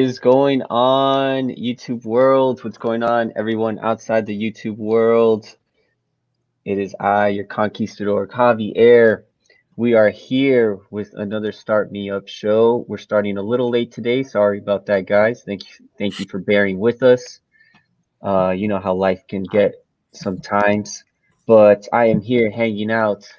is going on, YouTube world? What's going on, everyone outside the YouTube world? It is I, your Conquistador, Javier. We are here with another Start Me Up show. We're starting a little late today. Sorry about that, guys. Thank you for bearing with us. You know how life can get sometimes, but I am here hanging out,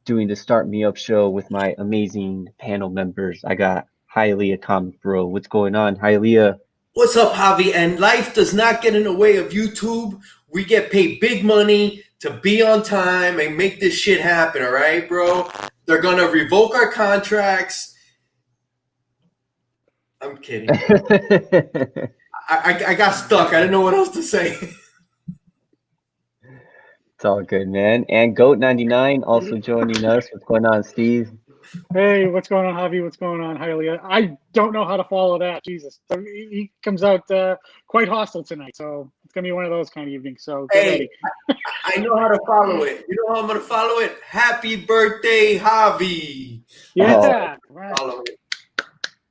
doing the Start Me Up show with my amazing panel members. I got Hialeah Comic Bro. What's going on, Hialeah? What's up, Javi? And life does not get in the way of YouTube. We get paid big money to be on time and make this shit happen, all right, bro? They're going to revoke our contracts. I'm kidding. I got stuck. I didn't know what else to say. It's all good, man. And Goat99 also joining us. What's going on, Steve? Hey, what's going on, Javi? What's going on, Hialeah? I don't know how to follow that. Jesus. So he comes out quite hostile tonight, so it's going to be one of those kind of evenings. So get ready. I know how to follow it. You know how I'm going to follow it? Happy birthday, Javi. Yeah. Right. Follow it.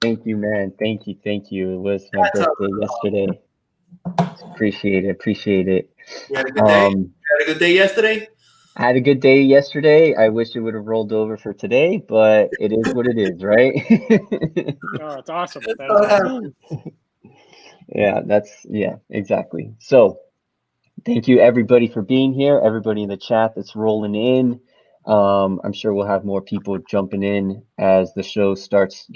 Thank you, man. Thank you. It was my birthday yesterday. Appreciate it. You had a good day? You had a good day yesterday? I had a good day yesterday. I wish it would have rolled over for today, but it is what it is, right? Oh, it's awesome. Yeah, exactly. So thank you everybody for being here. Everybody in the chat that's rolling in. I'm sure we'll have more people jumping in as the show starts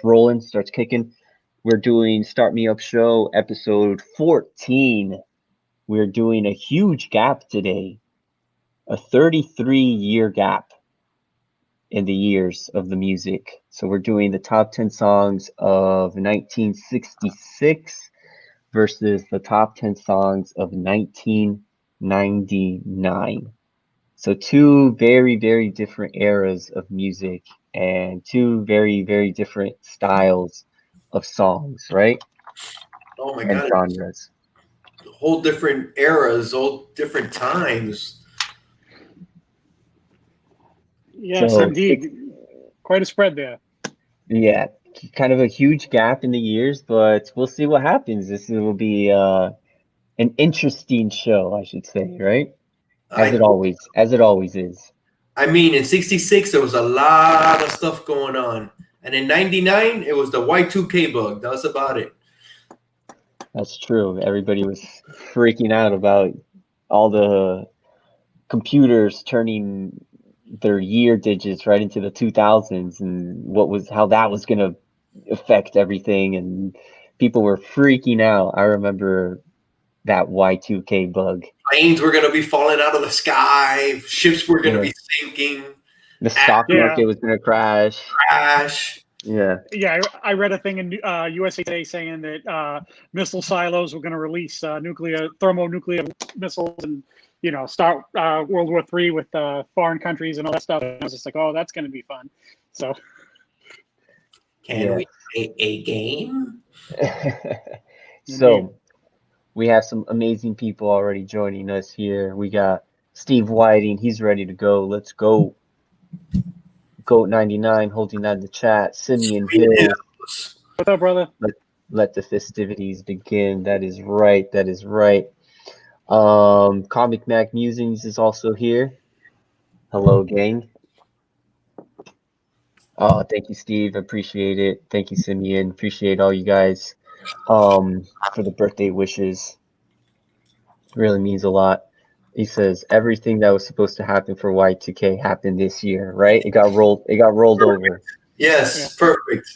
rolling, starts kicking. We're doing Start Me Up Show episode 14. We're doing a huge gap today. A 33-year gap in the years of the music. So we're doing the top 10 songs of 1966 versus the top 10 songs of 1999. So two very, very different eras of music and two very, very different styles of songs, right? Oh my and God. Genres. Whole different eras, all different times. Yes, So, indeed. Quite a spread there. Yeah, kind of a huge gap in the years, but we'll see what happens. This will be an interesting show, I should say, right? As it always is. I mean, in 66, there was a lot of stuff going on. And in 99, it was the Y2K bug. That's about it. That's true. Everybody was freaking out about all the computers turning their year digits right into the 2000s and how that was going to affect everything. And people were freaking out. I remember that Y2K bug. Planes were going to be falling out of the sky. Ships were going to be sinking. The stock market was going to crash. Yeah. Yeah, I read a thing in USA Today saying that missile silos were going to release thermonuclear missiles and, start World War III with foreign countries and all that stuff. And I was just like, oh, that's going to be fun. So, can we play a game? So, we have some amazing people already joining us here. We got Steve Whiting. He's ready to go. Let's go. Goat99 holding that in the chat. Simeon Hill. What's up, brother? Let the festivities begin. That is right. Comic Mac Musings is also here. Hello, gang. Oh, thank you, Steve. Appreciate it. Thank you, Simeon. Appreciate all you guys for the birthday wishes. Really means a lot. He says everything that was supposed to happen for Y2K happened this year, right? It got rolled over. Yes, perfect.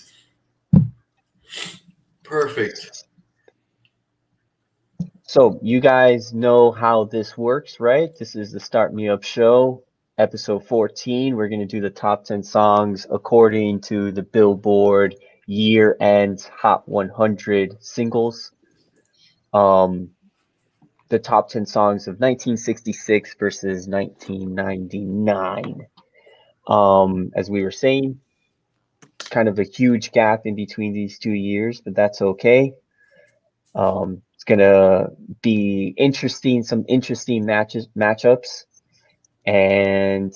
So you guys know how this works, right? This is the Start Me Up show, episode 14. We're going to do the top 10 songs according to the Billboard Year-End Hot 100 singles. The top 10 songs of 1966 versus 1999. As we were saying, kind of a huge gap in between these 2 years, but that's okay. It's gonna be interesting, some interesting matchups, and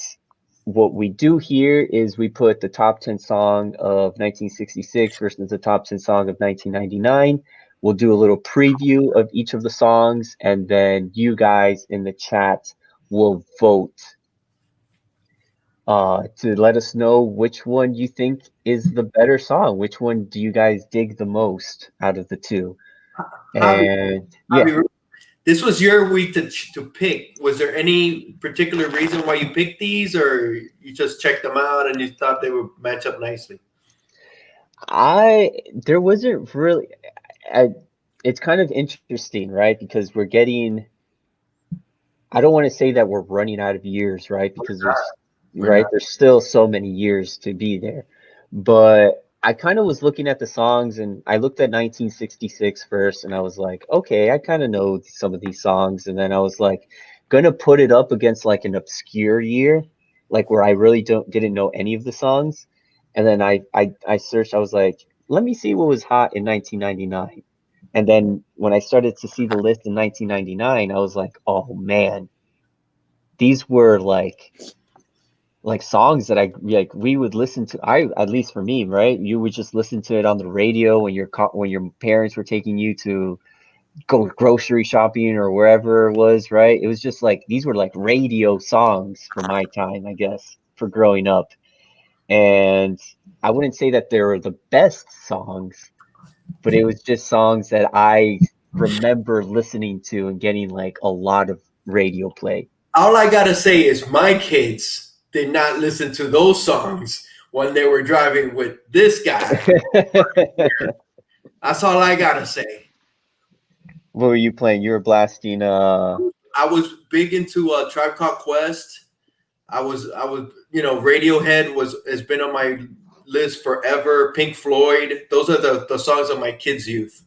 what we do here is we put the top 10 song of 1966 versus the top 10 song of 1999. We'll do a little preview of each of the songs, and then you guys in the chat will vote to let us know which one you think is the better song. Which one do you guys dig the most out of the two? And yeah. This was your week to pick. Was there any particular reason why you picked these, or you just checked them out and you thought they would match up nicely? There wasn't really, it's kind of interesting, right? Because we're getting, I don't want to say that we're running out of years, right? Because there's still so many years to be there. But I kind of was looking at the songs, and I looked at 1966 first, and I was like, okay, I kind of know some of these songs. And then I was like, gonna put it up against like an obscure year, like where I really didn't know any of the songs. And then I searched, I was like, let me see what was hot in 1999. And then when I started to see the list in 1999, I was like, oh man, these were like songs that we would listen to. At least for me, right? You would just listen to it on the radio when your parents were taking you to go grocery shopping or wherever it was, right? It was just like these were like radio songs for my time, I guess, for growing up. And I wouldn't say that they were the best songs, but it was just songs that I remember listening to and getting like a lot of radio play. All I gotta say is my kids did not listen to those songs when they were driving with this guy. That's all I gotta say. What were you playing? You were blasting. I was big into Tribe Called Quest. I was Radiohead has been on my list forever. Pink Floyd. Those are the songs of my kids' youth.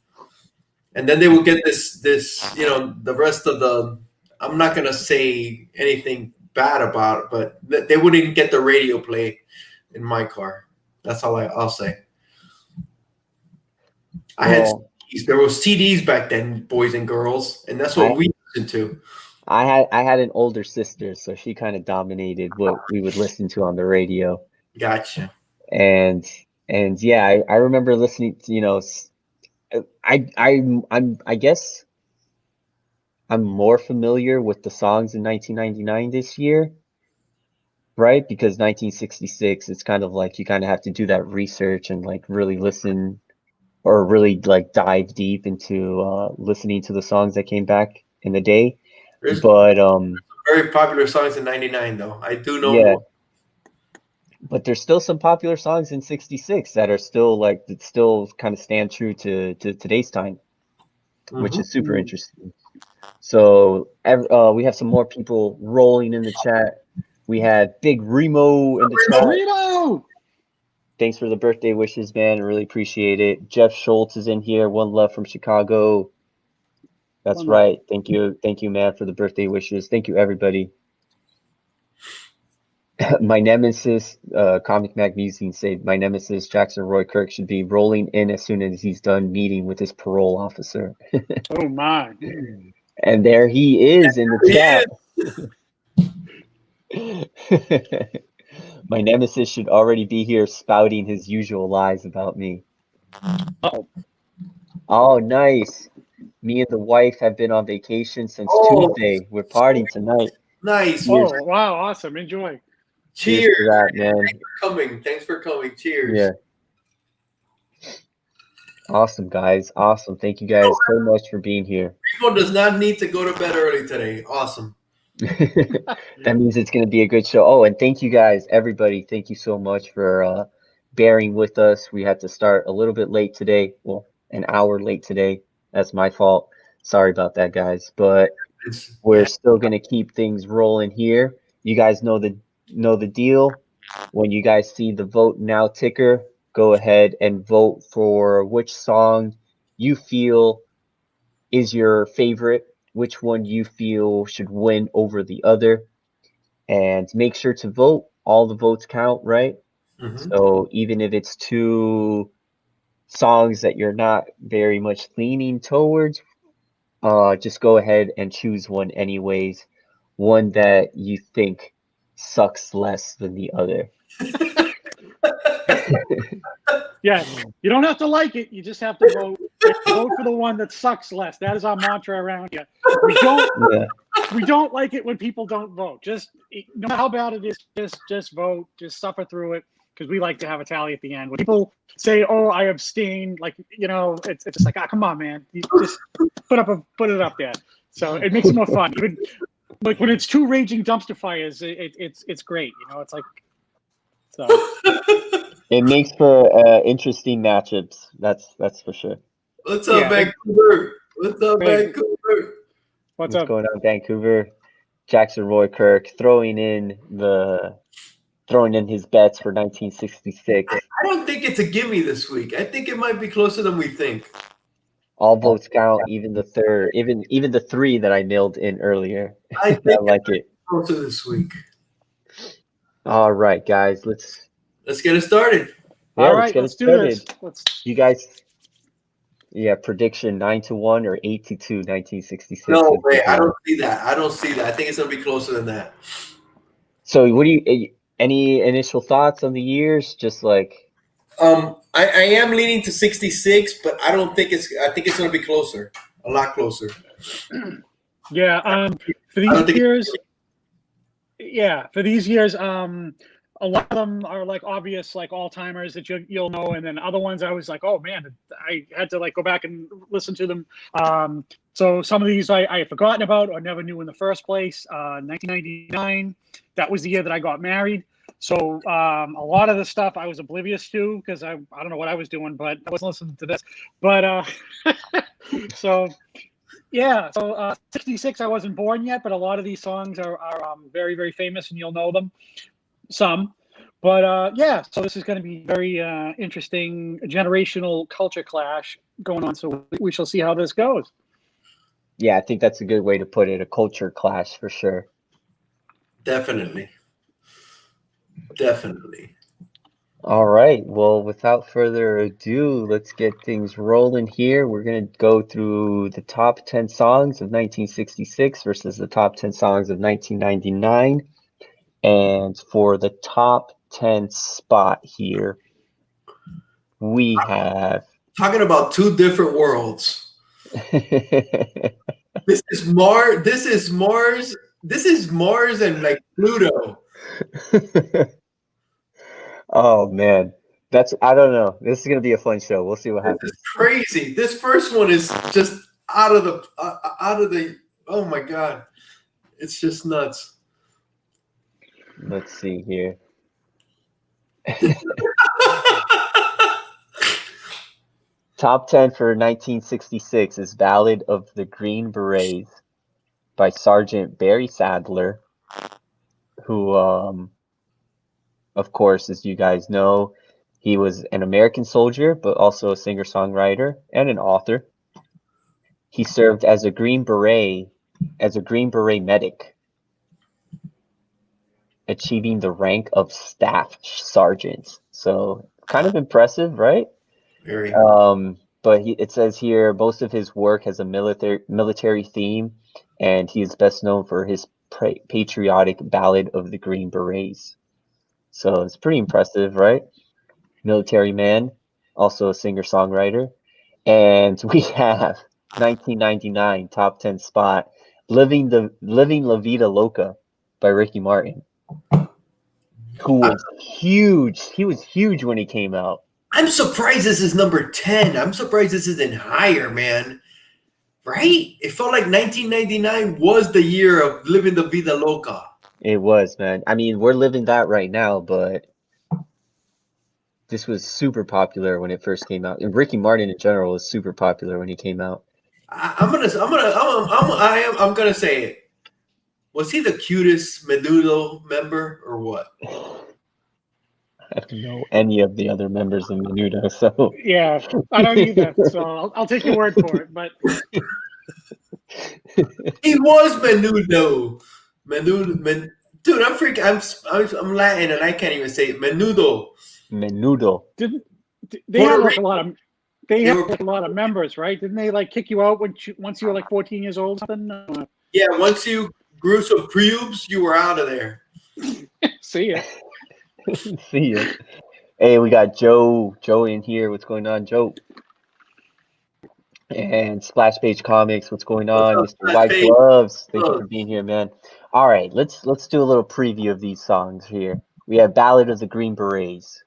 And then they would get this the rest of the. I'm not gonna say anything bad about it, but they wouldn't get the radio play in my car. That's all I'll say. There were CDs back then, boys and girls, and that's what we listened to. I had an older sister, so she kind of dominated what we would listen to on the radio. Gotcha. And yeah, I remember listening to, I guess I'm more familiar with the songs in 1999 this year, right? Because 1966, it's kind of like you kind of have to do that research and like really listen or really like dive deep into listening to the songs that came back in the day. But very popular songs in 99 though. I do know. Yeah. But there's still some popular songs in 66 that are still that still kind of stand true to today's time, which is super interesting. So we have some more people rolling in the chat. We had Big Remo in the chat. Remo! Thanks for the birthday wishes, man. I really appreciate it. Jeff Schultz is in here. One love from Chicago. That's right. Thank you, man, for the birthday wishes. Thank you, everybody. My nemesis, Comic Mag Musing said, my nemesis, Jackson Roy Kirk, should be rolling in as soon as he's done meeting with his parole officer. Oh, my. And there he is in the chat. My nemesis should already be here spouting his usual lies about me. Oh, nice. Me and the wife have been on vacation since Tuesday. We're partying tonight. Nice. Oh, wow. Awesome. Enjoy. Cheers. That, man. Thanks for coming. Cheers. Yeah. Awesome, guys. Awesome. Thank you guys so much for being here. People does not need to go to bed early today. Awesome. That means it's going to be a good show. Oh, and thank you guys, everybody. Thank you so much for bearing with us. We had to start a little bit late today. Well, an hour late today. That's my fault. Sorry about that, guys. But we're still going to keep things rolling here. You guys know the deal. When you guys see the vote now ticker, go ahead and vote for which song you feel is your favorite, which one you feel should win over the other, and make sure to vote. All the votes count, right? Mm-hmm. So even if it's two songs that you're not very much leaning towards, just go ahead and choose one anyways, one that you think sucks less than the other. Yes, you don't have to like it. You just have to vote. Vote for the one that sucks less. That is our mantra around here. We don't like it when people don't vote. Just no matter how bad it is, just vote. Just suffer through it, because we like to have a tally at the end. When people say, "Oh, I abstained," like, it's just like, come on, man. You just put it up there. So it makes it more fun. Even like when it's two raging dumpster fires, it's great. It's like so. It makes for interesting matchups. That's for sure. What's up, Vancouver? What's up, Vancouver? What's up? Going on, Vancouver? Jackson Roy Kirk throwing in his bets for 1966. I don't think it's a gimme this week. I think it might be closer than we think. All votes count, even the third, even the three that I nailed in earlier. I like it. Closer this week. All right, guys, let's get it started. Yeah, all right, let's do this. You guys, prediction 9-1 or 8-2, 1966. No way, I don't see that. I think it's gonna be closer than that. So, any initial thoughts on the years? Just like, I am leaning to 66, but I think it's gonna be closer, a lot closer. Yeah. For these years, a lot of them are like obvious, like all timers that you'll know, and then other ones I was like, oh man, I had to like go back and listen to them. So some of these I had forgotten about or never knew in the first place. 1999, that was the year that I got married. So a lot of the stuff I was oblivious to because I don't know what I was doing, but I wasn't listening to this. But so 66 I wasn't born yet, but a lot of these songs are very, very famous and you'll know them. Some, but so this is going to be very interesting generational culture clash going on. So we shall see how this goes. Yeah, I think that's a good way to put it. A culture clash for sure. Definitely. All right. Well, without further ado, let's get things rolling here. We're going to go through the top 10 songs of 1966 versus the top 10 songs of 1999. And for the top 10 spot here, we have... Talking about two different worlds. This is Mars and like Pluto. Oh man, I don't know. This is gonna be a fun show. We'll see what happens. It's crazy. This first one is just out of the. Oh my god, it's just nuts. Let's see here. Top 10 for 1966 is Ballad of the Green Berets by Sergeant Barry Sadler, who, of course, as you guys know, he was an American soldier, but also a singer-songwriter and an author. He served as a Green Beret medic, achieving the rank of staff sergeant. So kind of impressive, right? Very. But it says here most of his work has a military theme, and he is best known for his patriotic Ballad of the Green Berets. So it's pretty impressive, right? Military man, also a singer-songwriter. And we have 1999 top 10 spot, Living La Vida Loca by Ricky Martin, who was huge. He was huge when he came out. I'm surprised this is number 10. I'm surprised this isn't higher, man. Right? It felt like 1999 was the year of Living La Vida Loca. It was, man. I mean, we're living that right now, but this was super popular when it first came out. And Ricky Martin in general was super popular when he came out. I'm gonna say it. Was he the cutest Menudo member or what? I don't know any of the other members of Menudo, so yeah, I don't either. So I'll take your word for it. But he was Menudo. Dude, I'm freaking. I'm Latin and I can't even say it. Menudo. They had like a lot of. They had like a lot of members, right? Didn't they like kick you out once you were like 14 years old? Or something? Yeah, once you grew some pubes, you were out of there. See ya. See ya. Hey, we got Joe in here. What's going on, Joe? And Splash Page Comics, what's going What's on? up, Mr. Splash White Page? Gloves, thank you for being here, man. All right, let's do a little preview of these songs here. We have Ballad of the Green Berets.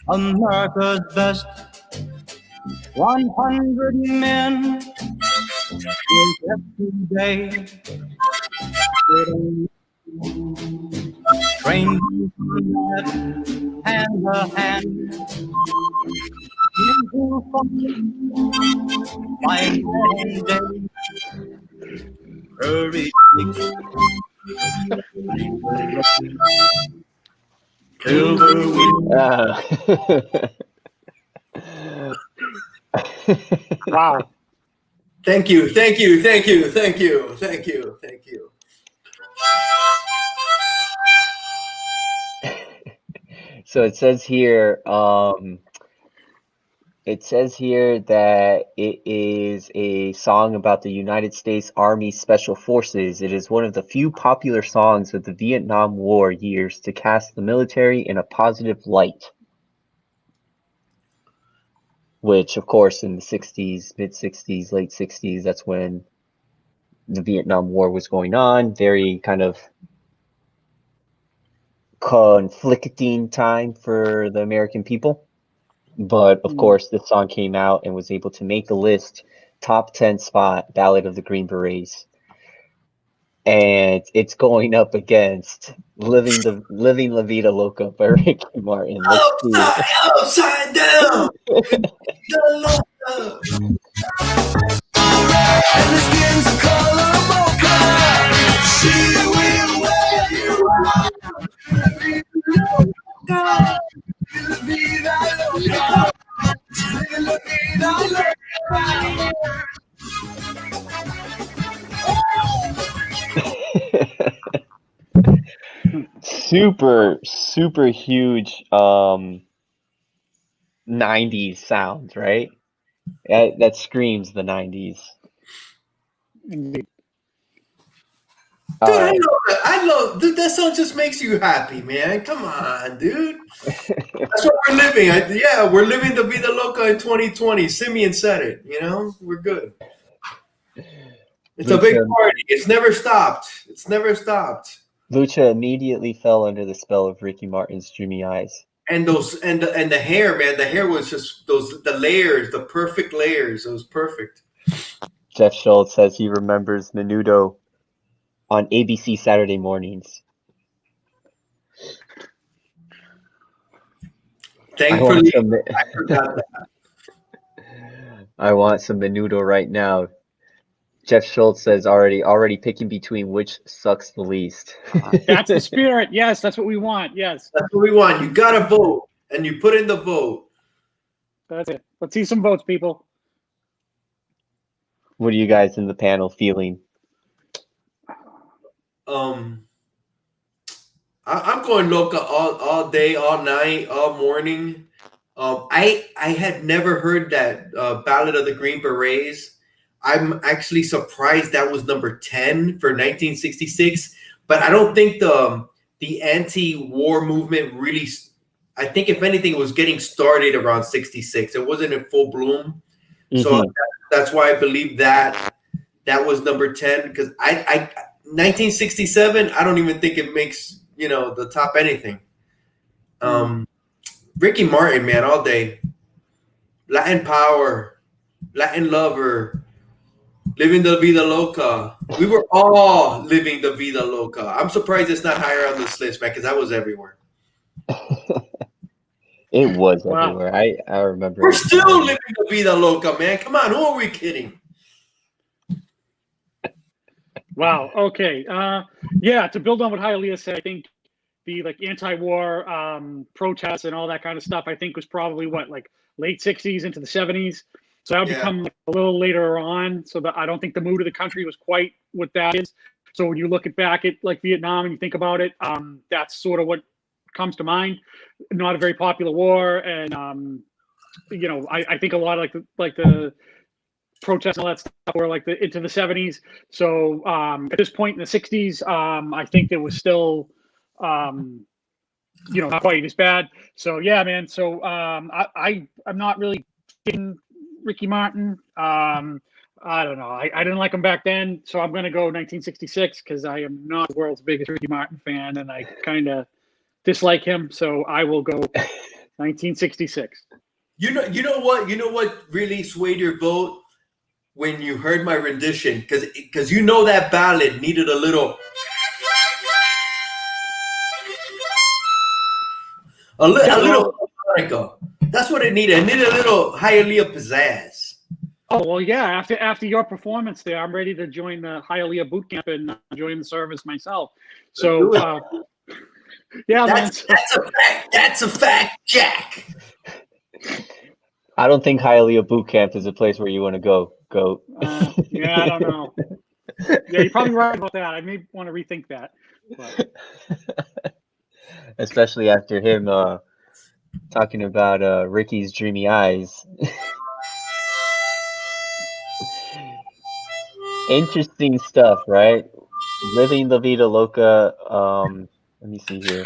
America's best 100 men is every day trained hand to hand into fine day. Hurry, till the Wow. Thank you. So it says here that it is a song about the United States Army Special Forces. It is one of the few popular songs of the Vietnam War years to cast the military in a positive light. Which, of course, in the 60s, mid-60s, late 60s, that's when the Vietnam War was going on. Very kind of conflicting time for the American people. But, of course, this song came out and was able to make the list, top 10 spot, Ballad of the Green Berets. And it's going up against Living La Vida Loca by Ricky Martin. Let's see. Upside down. And the skin's a color mocha. She will wear you out. Super huge 90s sounds, right? That screams the 90s. Indeed. Dude, Right. I love dude, that song just makes you happy, man. Come on, dude. That's what we're living. We're living the Vida Loca in 2020. Simeon said it, we're good. It's a big party. It's never stopped. Lucha immediately fell under the spell of Ricky Martin's dreamy eyes. And those and the hair, man. The hair was just the layers, the perfect layers. It was perfect. Jeff Schultz says he remembers Menudo on ABC Saturday mornings. Thankfully, I forgot that. I want some Menudo right now. Jeff Schultz says already picking between which sucks the least. That's the spirit. Yes, that's what we want. Yes. That's what we want. You gotta vote, and you put in the vote. That's it. Let's see some votes, people. What are you guys in the panel feeling? I'm going Loca all day, all night, all morning. I had never heard that Ballad of the Green Berets. I'm actually surprised that was number 10 for 1966. But I don't think the anti-war movement really. I think if anything, it was getting started around 66. It wasn't in full bloom. Mm-hmm. So that's why I believe that was number 10. Because I 1967, I don't even think it makes the top anything. Ricky Martin, man, all day. Latin power, Latin lover, living the vida loca. We were all living the vida loca. I'm surprised it's not higher on this list, man, because that was everywhere. It was everywhere. I remember. We're still living the vida loca, man. Come on, who are we kidding? Wow. Okay. To build on what Hialeah said, I think the anti-war protests and all that kind of stuff, I think was probably late 60s into the 70s. So that would become a little later on. So that I don't think the mood of the country was quite what that is. So when you look back at Vietnam and you think about it, that's sort of what comes to mind. Not a very popular war, and I think a lot of the protests and all that stuff were like into the 70s. So at this point in the 60s, I think there was still, not quite as bad. So yeah, man. So I'm not really getting Ricky Martin. I don't know. I didn't like him back then, so I'm going to go 1966 because I am not the world's biggest Ricky Martin fan, and I kind of dislike him. So I will go 1966. You know what really swayed your vote when you heard my rendition, because that ballad needed a little harmonica. That's what it needed. It needed a little Hialeah pizzazz. Oh well, yeah. After your performance there, I'm ready to join the Hialeah boot camp and join the service myself. So yeah, that's a fact. That's a fact, Jack. I don't think Hialeah boot camp is a place where you want to go. Yeah, I don't know. Yeah, you're probably right about that. I may want to rethink that. But. Especially after him talking about Ricky's dreamy eyes. Interesting stuff, right? Living La Vida Loca. Let me see here.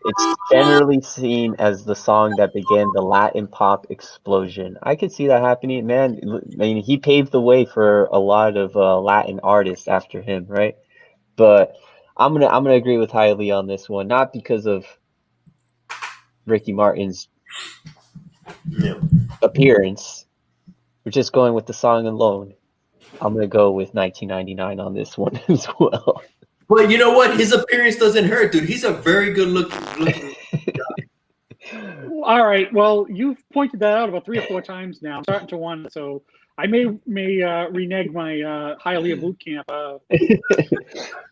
It's generally seen as the song that began the Latin pop explosion. I could see that happening, man. I mean, he paved the way for a lot of Latin artists after him, right? But I'm gonna agree with Hialeah on this one, not because of Ricky Martin's appearance. We're just going with the song alone. I'm gonna go with 1999 on this one as well. But you know what? His appearance doesn't hurt, dude. He's a very good looking guy. All right. Well, you've pointed that out about 3 or 4 times now. I'm starting to wonder. So I may renege my Hialeah boot camp.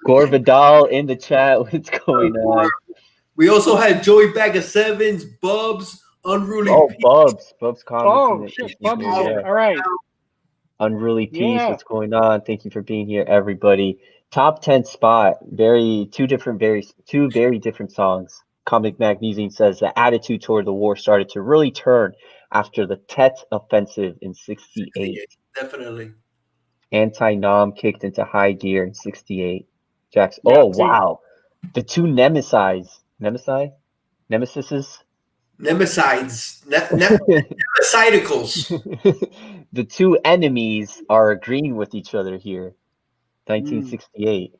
Gore Vidal in the chat. What's going on? We also had Joey Bag of Sevens, Bubs, Unruly Peace. Bubs comment. Oh shit, Bubs. Yeah. All right. Unruly Peace. Yeah. What's going on? Thank you for being here, everybody. Top 10 spot. Two very different songs. Comic Magnesium says the attitude toward the war started to really turn after the Tet offensive in 68. Definitely. Anti-Nom kicked into high gear in 68. Jack's. Oh, wow. The two Nemesides. Nemesises? Nemesides. The two enemies are agreeing with each other here. 1968.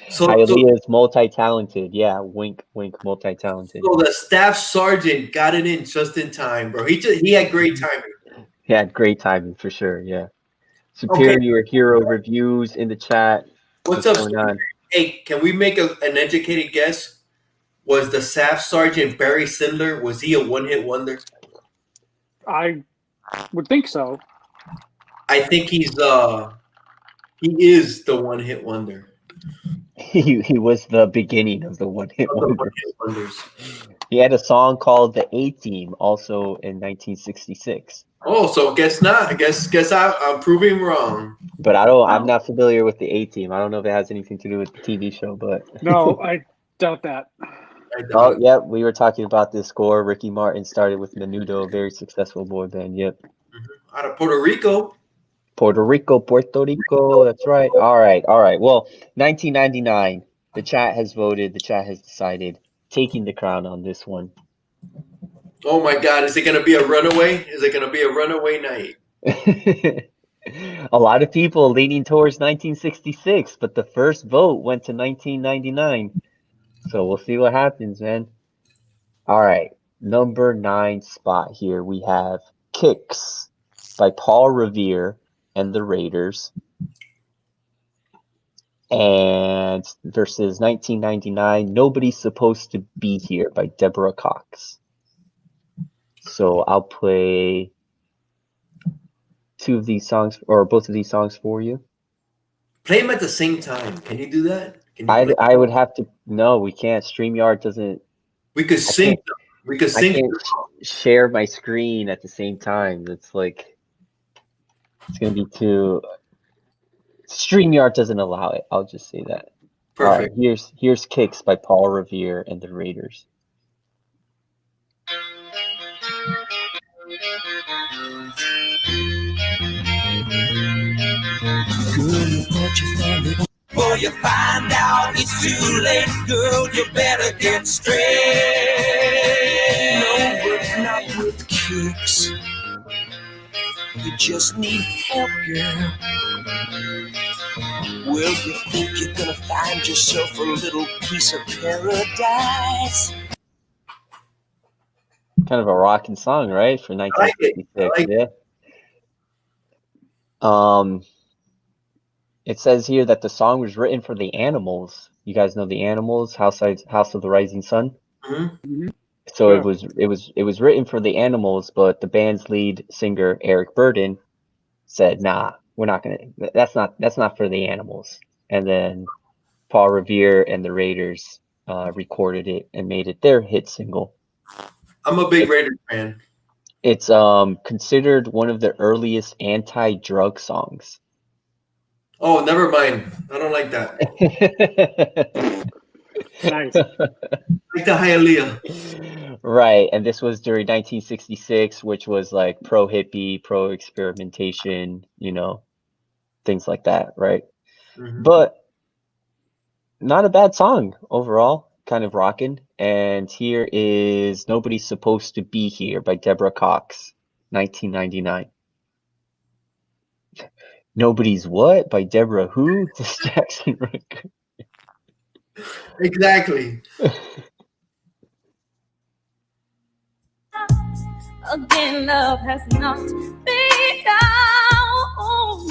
So Hialeah is multi-talented. Yeah, wink, multi-talented. So the staff sergeant got it in just in time, bro. He had great timing. He had great timing for sure. Yeah. Superior Hero reviews in the chat. What's up, going on? Hey, can we make an educated guess? Was the staff sergeant Barry Sindler? Was he a one-hit wonder? I would think so. I think he is the one-hit wonder. He was the beginning of the one-hit wonders. He had a song called "The A-Team" also in 1966. Oh, so guess not. Guess I'm proving wrong. But I'm not familiar with the A-Team. I don't know if it has anything to do with the TV show, but no, I doubt that. Oh, yeah, we were talking about this score. Ricky Martin started with Menudo, a very successful boy band. Yep. Out of Puerto Rico. Puerto Rico. That's right. All right. Well, 1999. The chat has voted. The chat has decided. Taking the crown on this one. Oh my God! Is it going to be a runaway? Is it going to be a runaway night? A lot of people leaning towards 1966, but the first vote went to 1999. So we'll see what happens, man. All right. Number 9 spot here. We have Kicks by Paul Revere and the Raiders. And versus 1999, Nobody's Supposed to Be Here by Deborah Cox. So I'll play both of these songs for you. Play them at the same time. Can you do that? I would have to. No, we can't. StreamYard doesn't. We could sync them. We could sync. I can't share my screen at the same time. It's going to be too. StreamYard doesn't allow it. I'll just say that. All right, Perfect. here's Kicks by Paul Revere and the Raiders. Before you find out it's too late, girl, you better get straight. No, but not with Kicks. You just need help, girl. Well, you think you're gonna find yourself a little piece of paradise. Kind of a rocking song, right? For I like it. 1966. I like Yeah. It says here that the song was written for the Animals. You guys know the Animals, House of the Rising Sun. Mhm. So Yeah. it was written for the Animals, but the band's lead singer Eric Burden said, "Nah, we're not gonna. That's not for the Animals." And then Paul Revere and the Raiders recorded it and made it their hit single. I'm a big Raiders fan. It's considered one of the earliest anti-drug songs. Oh, never mind. I don't like that. Nice. Like the Hialeah. Right, and this was during 1966, which was like pro-hippie, pro-experimentation, things like that, right? Mhm. But not a bad song overall, kind of rocking. And here is Nobody's Supposed to Be Here by Deborah Cox, 1999. Nobody's What by Deborah Who? This Jackson record. Exactly. Again, love has not been down.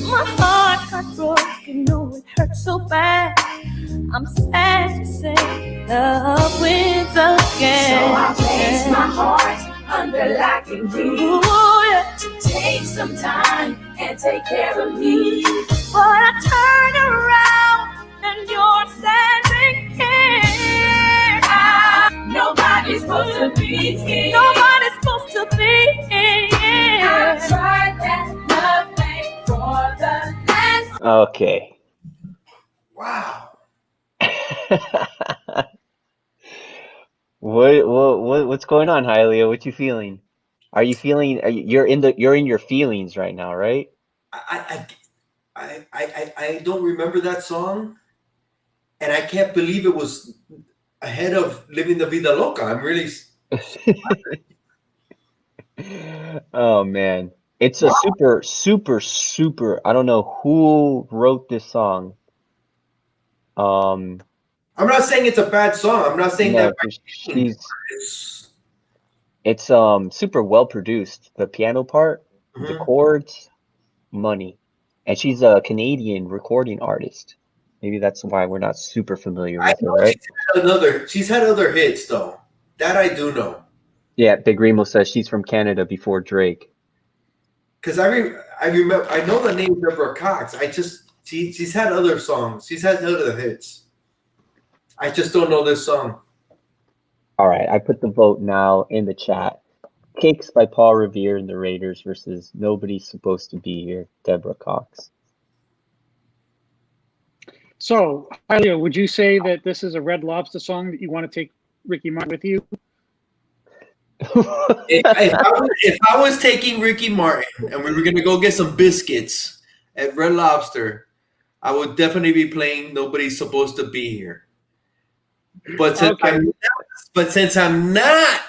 My heart got broken, no, it hurts so bad. I'm sad to say love wins again. So I place my heart under lock and key. Ooh, yeah. To take some time and take care of me. But I turn around and you're standing here. Nobody's supposed to be here. Nobody's supposed to be here. I tried that love thing for the last. Okay. Wow. What's going on, Hylia? What you feeling? Are you feeling you're in your feelings right now, right? I don't remember that song, and I can't believe it was ahead of Living the Vida Loca. I'm really. Oh man. It's a super, I don't know who wrote this song. I'm not saying it's a bad song. I'm not saying no, that. it's super well produced. The piano part, the chords, money. And she's a Canadian recording artist. Maybe that's why we're not super familiar with her, right? She's had other hits though. That I do know. Yeah, Big Remo says she's from Canada before Drake. Because I remember, I know the name Deborah Cox. She's had other songs. She's had other hits. I just don't know this song. All right, I put the vote now in the chat. Kicks by Paul Revere and the Raiders versus Nobody's Supposed to Be Here, Deborah Cox. So, Hylia, would you say that this is a Red Lobster song that you want to take Ricky Martin with you? If I was taking Ricky Martin and we were going to go get some biscuits at Red Lobster, I would definitely be playing Nobody's Supposed to Be Here. But since I'm not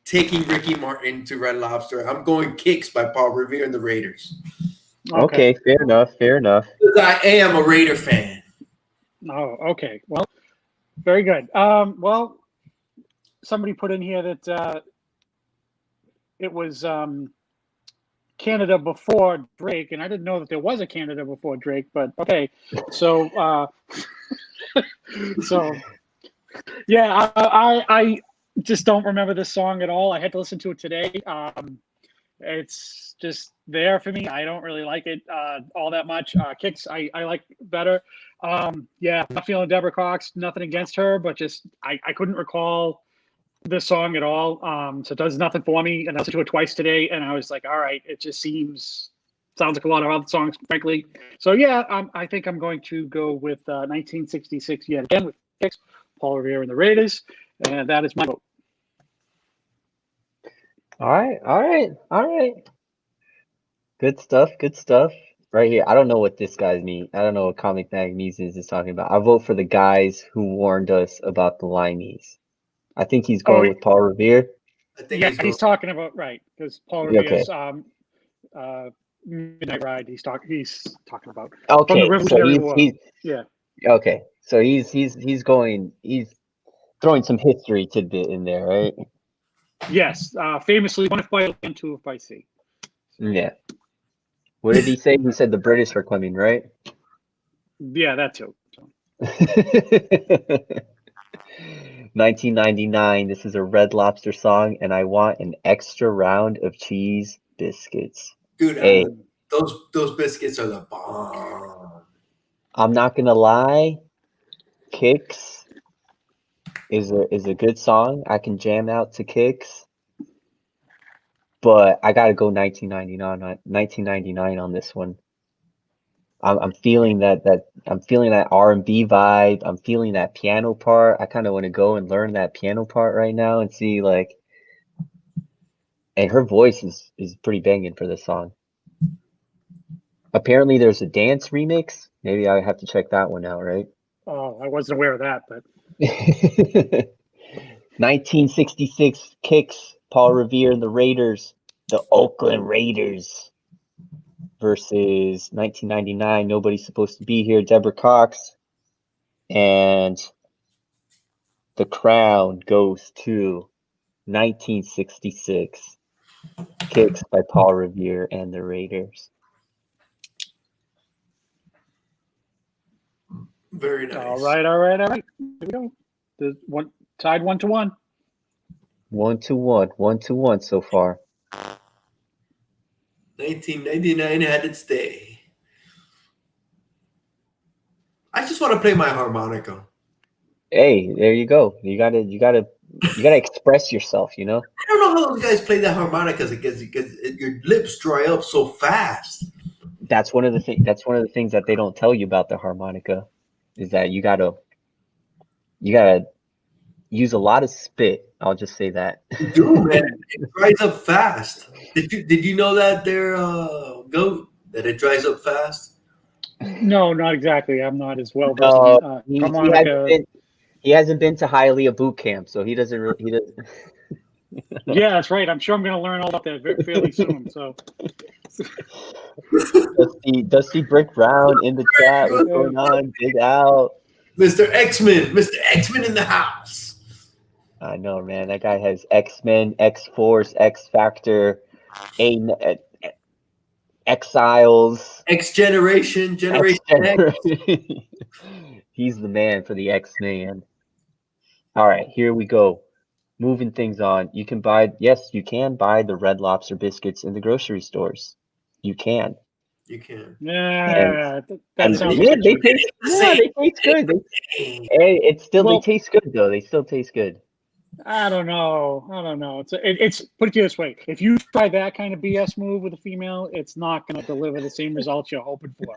taking Ricky Martin to Red Lobster, I'm going Kicks by Paul Revere and the Raiders. Okay, fair enough. Because I am a Raider fan. Oh, okay. Well, very good. Well, somebody put in here that it was Canada before Drake, and I didn't know that there was a Canada before Drake, but okay. So, yeah, I just don't remember this song at all. I had to listen to it today. It's just there for me. I don't really like it all that much. Kicks, I like better. Yeah, not feeling Deborah Cox. Nothing against her, but just I couldn't recall this song at all. So it does nothing for me. And I listened to it twice today, and I was like, all right, it just seems sounds like a lot of other songs, frankly. So yeah, I think I'm going to go with 1966 yet again with Kicks, Paul Revere and the Raiders, and that is my vote. All right. Good stuff. Right here. I don't know what this guy's mean. I don't know what Comic Bag Muses is talking about. I vote for the guys who warned us about the Limeys. I think he's going with Paul Revere. I think Yeah, he's he's talking about because Paul Revere's Midnight Ride. He's talking about from the Okay, so Revolutionary War. Yeah. Okay, so he's throwing some history tidbit in there, right? Yes, famously, one if by land, and two if by sea. Yeah. What did he say? He said the British are coming, right? Yeah, that too. So. 1999. This is a Red Lobster song, and I want an extra round of cheese biscuits. Dude, Hey, those biscuits are the bomb. I'm not gonna lie, Kicks is a good song. I can jam out to Kicks, but I gotta go 1999 on this one. I'm feeling that R&B vibe. I'm feeling that piano part. I kind of want to go and learn that piano part right now and see and her voice is pretty banging for this song. Apparently there's a dance remix. Maybe I have to check that one out, right? Oh, I wasn't aware of that, but 1966 Kicks, Paul Revere and the Raiders, the Oakland Raiders versus 1999 Nobody's Supposed to Be Here, Deborah Cox, and the crown goes to 1966 Kicks by Paul Revere and the Raiders. Very nice. All right. Here we go. The one tied 1-1. 1-1 so far. 1999 had its day. I just want to play my harmonica. Hey, there you go. You gotta express yourself, you know? I don't know how those guys play the harmonicas because your lips dry up so fast. That's one of the things that they don't tell you about the harmonica is that you gotta use a lot of spit. I'll just say that. Dude, man, it dries up fast. Did you know that there, goat, that it dries up fast? No, not exactly. I'm not as well versed in harmonica. He hasn't been to Hialeah boot camp, so he doesn't. Yeah, that's right. I'm sure I'm going to learn all about that fairly soon. So, Dusty Brick Brown in the chat. What's going on? Dig out. Mr. X-Men in the house. I know, man. That guy has X-Men, X-Force, X-Factor, Exiles, Generation X. He's the man for the X-Men. All right, here we go. Moving things on. You can buy the Red Lobster biscuits in the grocery stores. You can. Yeah, that sounds they taste good. They taste good though. They still taste good. I don't know. It's put it to you this way: if you try that kind of BS move with a female, it's not going to deliver the same results you're hoping for.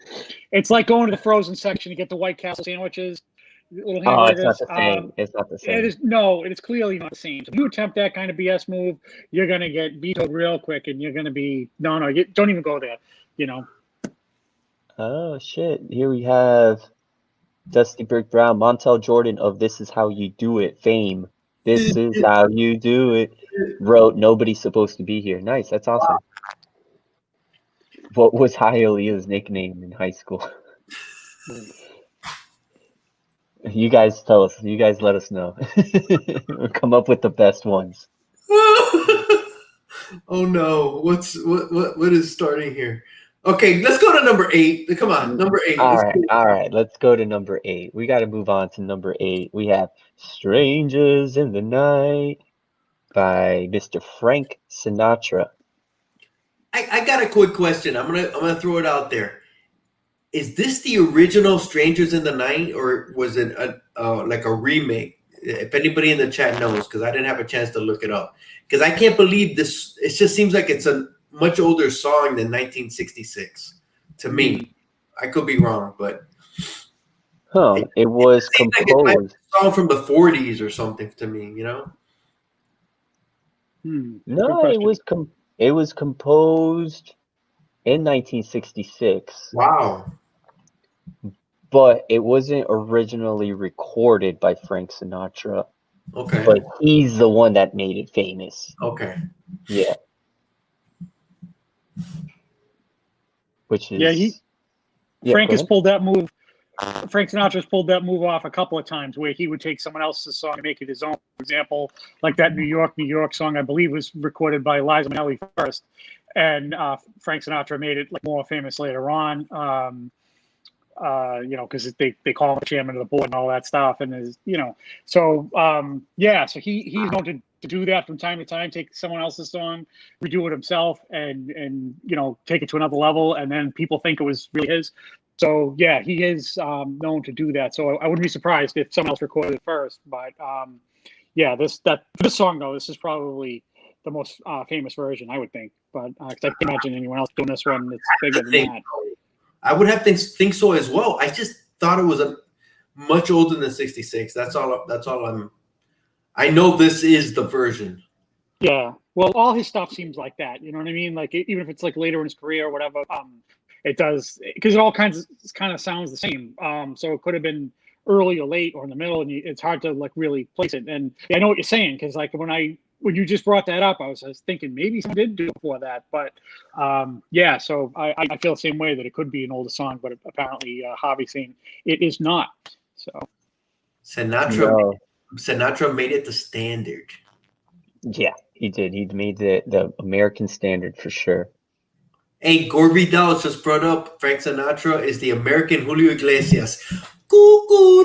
It's like going to the frozen section to get the White Castle sandwiches, little hamburgers. It's not the same. It's not the same. It is clearly not the same. So if you attempt that kind of BS move, you're going to get vetoed real quick, and you're going to be don't even go there. You know. Oh shit! Here we have Dusty Brick Brown, Montel Jordan of "This Is How You Do It" fame. This is how you do it. Wrote Nobody's Supposed to Be Here. Nice. That's awesome. What was Hialeah's nickname in high school? You guys tell us. You guys let us know. Come up with the best ones. Oh no! What is starting here? Okay, let's go to number 8. Come on, number 8. All right. Let's go to number 8. We got to move on to number 8. We have "Strangers in the Night" by Mr. Frank Sinatra. I got a quick question. I'm gonna throw it out there. Is this the original "Strangers in the Night" or was it like a remake? If anybody in the chat knows, because I didn't have a chance to look it up. Because I can't believe this. It just seems like it's much older song than 1966 to me. I could be wrong, but It was seems like it might be composed. a song from the 40s or something to me, you know? Good No, question. it was composed in 1966, Wow. but it wasn't originally recorded by Frank Sinatra. Okay. But he's the one that made it famous. Okay. Yeah. Which is Frank go has ahead. pulled that move. Frank Sinatra's pulled that move off a couple of times where he would take someone else's song and make it his own. For example, like that New York song, I believe was recorded by Liza Minnelli first, and Frank Sinatra made it like more famous later on. Because they call him the chairman of the board and all that stuff, and so he's known to do that from time to time, take someone else's song, redo it himself, and take it to another level, and then people think it was really his. So yeah, he is known to do that. So I wouldn't be surprised if someone else recorded it first. But this song though, this is probably the most famous version, I would think. But 'cause I can't imagine anyone else doing this one that's bigger than that. I would have think so as well. I just thought it was much older than 66. That's all I know this is the version. Yeah. Well, all his stuff seems like that. You know what I mean? Like even if it's like later in his career or whatever, it does, because it all kind of sounds the same. So it could have been early or late or in the middle, and it's hard to like really place it. And I know what you're saying, because like when you just brought that up, I was thinking maybe someone did do it before that. But so I feel the same way, that it could be an older song, but apparently Harvey's saying it is not. So Sinatra made it the standard. Yeah, he did. He made the American standard for sure. Hey, Gore Vidal just brought up Frank Sinatra is the American Julio Iglesias. Cuckoo,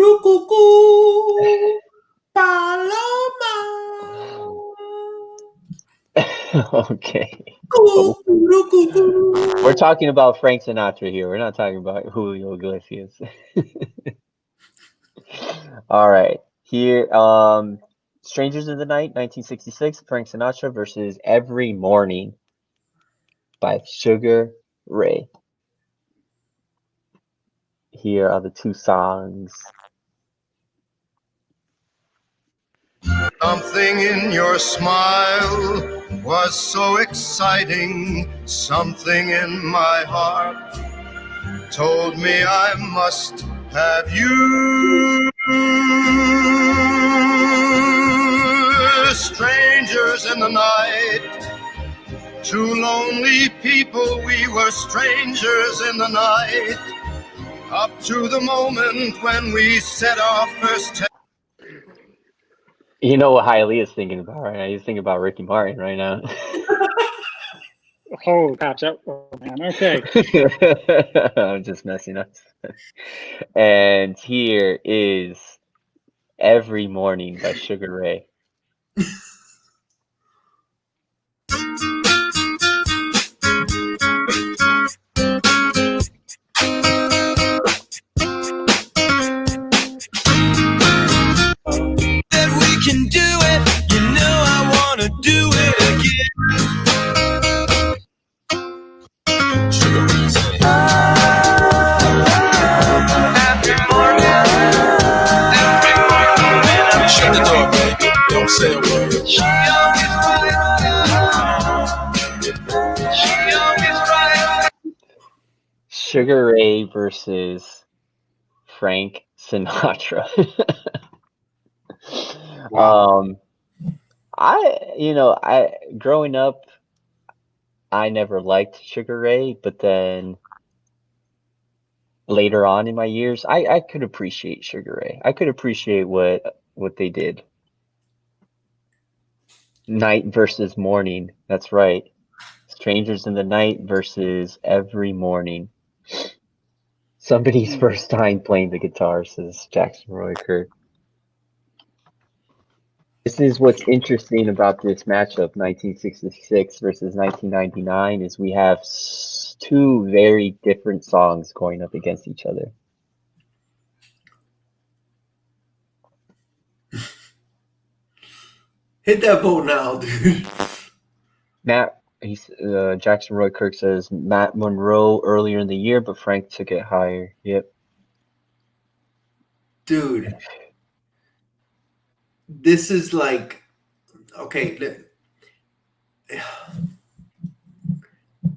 Paloma. Okay. We're talking about Frank Sinatra here. We're not talking about Julio Iglesias. All right. Here, Strangers in the Night, 1966, Frank Sinatra versus Every Morning by Sugar Ray. Here are the two songs. Something in your smile was so exciting. Something in my heart told me I must have you. Strangers in the night, two lonely people, we were strangers in the night, up to the moment when we said our first You know what Hailey is thinking about right now? He's thinking about Ricky Martin right now. Oh, gosh. Oh, man. Okay. I'm just messing up. And here is Every Morning by Sugar Ray. That we can do it, you know I wanna do it again. Shut the door, baby. Don't say a word. She always right. Sugar Ray versus Frank Sinatra. Wow. I growing up, I never liked Sugar Ray, but then later on in my years, I could appreciate Sugar Ray. I could appreciate what they did. Night versus morning. That's right. Strangers in the Night versus Every Morning. Somebody's first time playing the guitar, says Jackson Roy Kurt. This is what's interesting about this matchup, 1966 versus 1999, is we have two very different songs going up against each other. Hit that vote now, dude. Matt, Jackson Roy Kirk says Matt Monroe earlier in the year, but Frank took it higher. Yep. Dude, this is like, okay.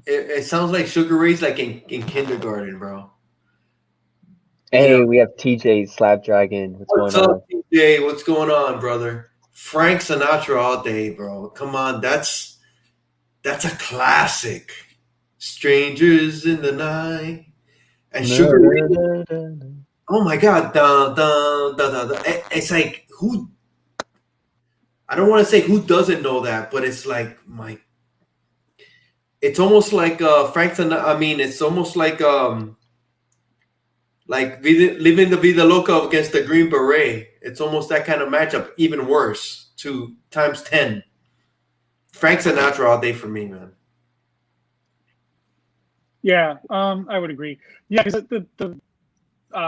It sounds like Sugar Ray's like in kindergarten, bro. Hey, we have TJ Slapdragon. What's going on? TJ? What's going on, brother? Frank Sinatra all day, bro. Come on, that's a classic. Strangers in the Night and Sugar Ray. Oh my God, dun, dun, dun, dun, dun. It's like who? I don't want to say who doesn't know that, but it's like it's almost like Frank Sinatra. I mean, it's almost like living the Vida Loca against the Green Beret. It's almost that kind of matchup, even worse, times 10. Frank Sinatra all day for me, man. Yeah, I would agree. Yeah, because the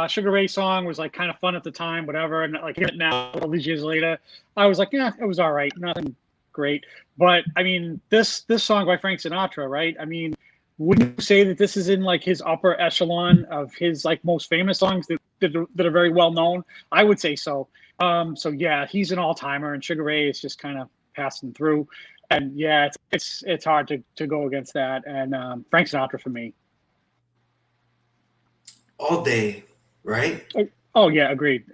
Sugar Ray song was like kind of fun at the time, whatever, and like hearing it now, all these years later, I was like, yeah, it was all right, nothing great. But I mean, this song by Frank Sinatra, right? I mean, wouldn't you say that this is in like his upper echelon of his like most famous songs that are very well known? I would say so. So yeah, he's an all timer, and Sugar Ray is just kind of passing through. And yeah, it's hard to go against that. And Frank Sinatra for me. All day, right? Oh yeah, agreed.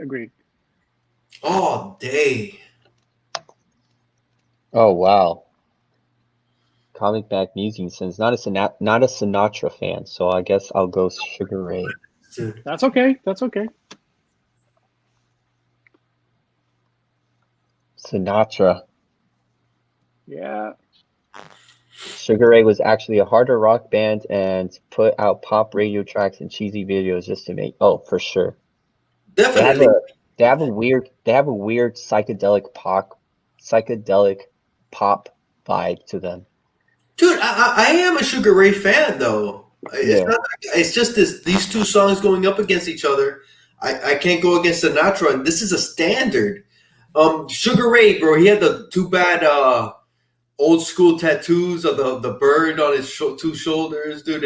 All day. Oh wow. Comic Back Musing says not a Sinatra fan, so I guess I'll go Sugar Ray. Dude. That's okay. Sinatra. Yeah. Sugar Ray was actually a harder rock band and put out pop radio tracks and cheesy videos just to make. Oh, for sure. Definitely. They have a weird psychedelic pop vibe to them. Dude, I am a Sugar Ray fan though. It's just these two songs going up against each other. I can't go against Sinatra, and this is a standard. Sugar Ray, bro, he had the too bad old school tattoos of the bird on his two shoulders, dude.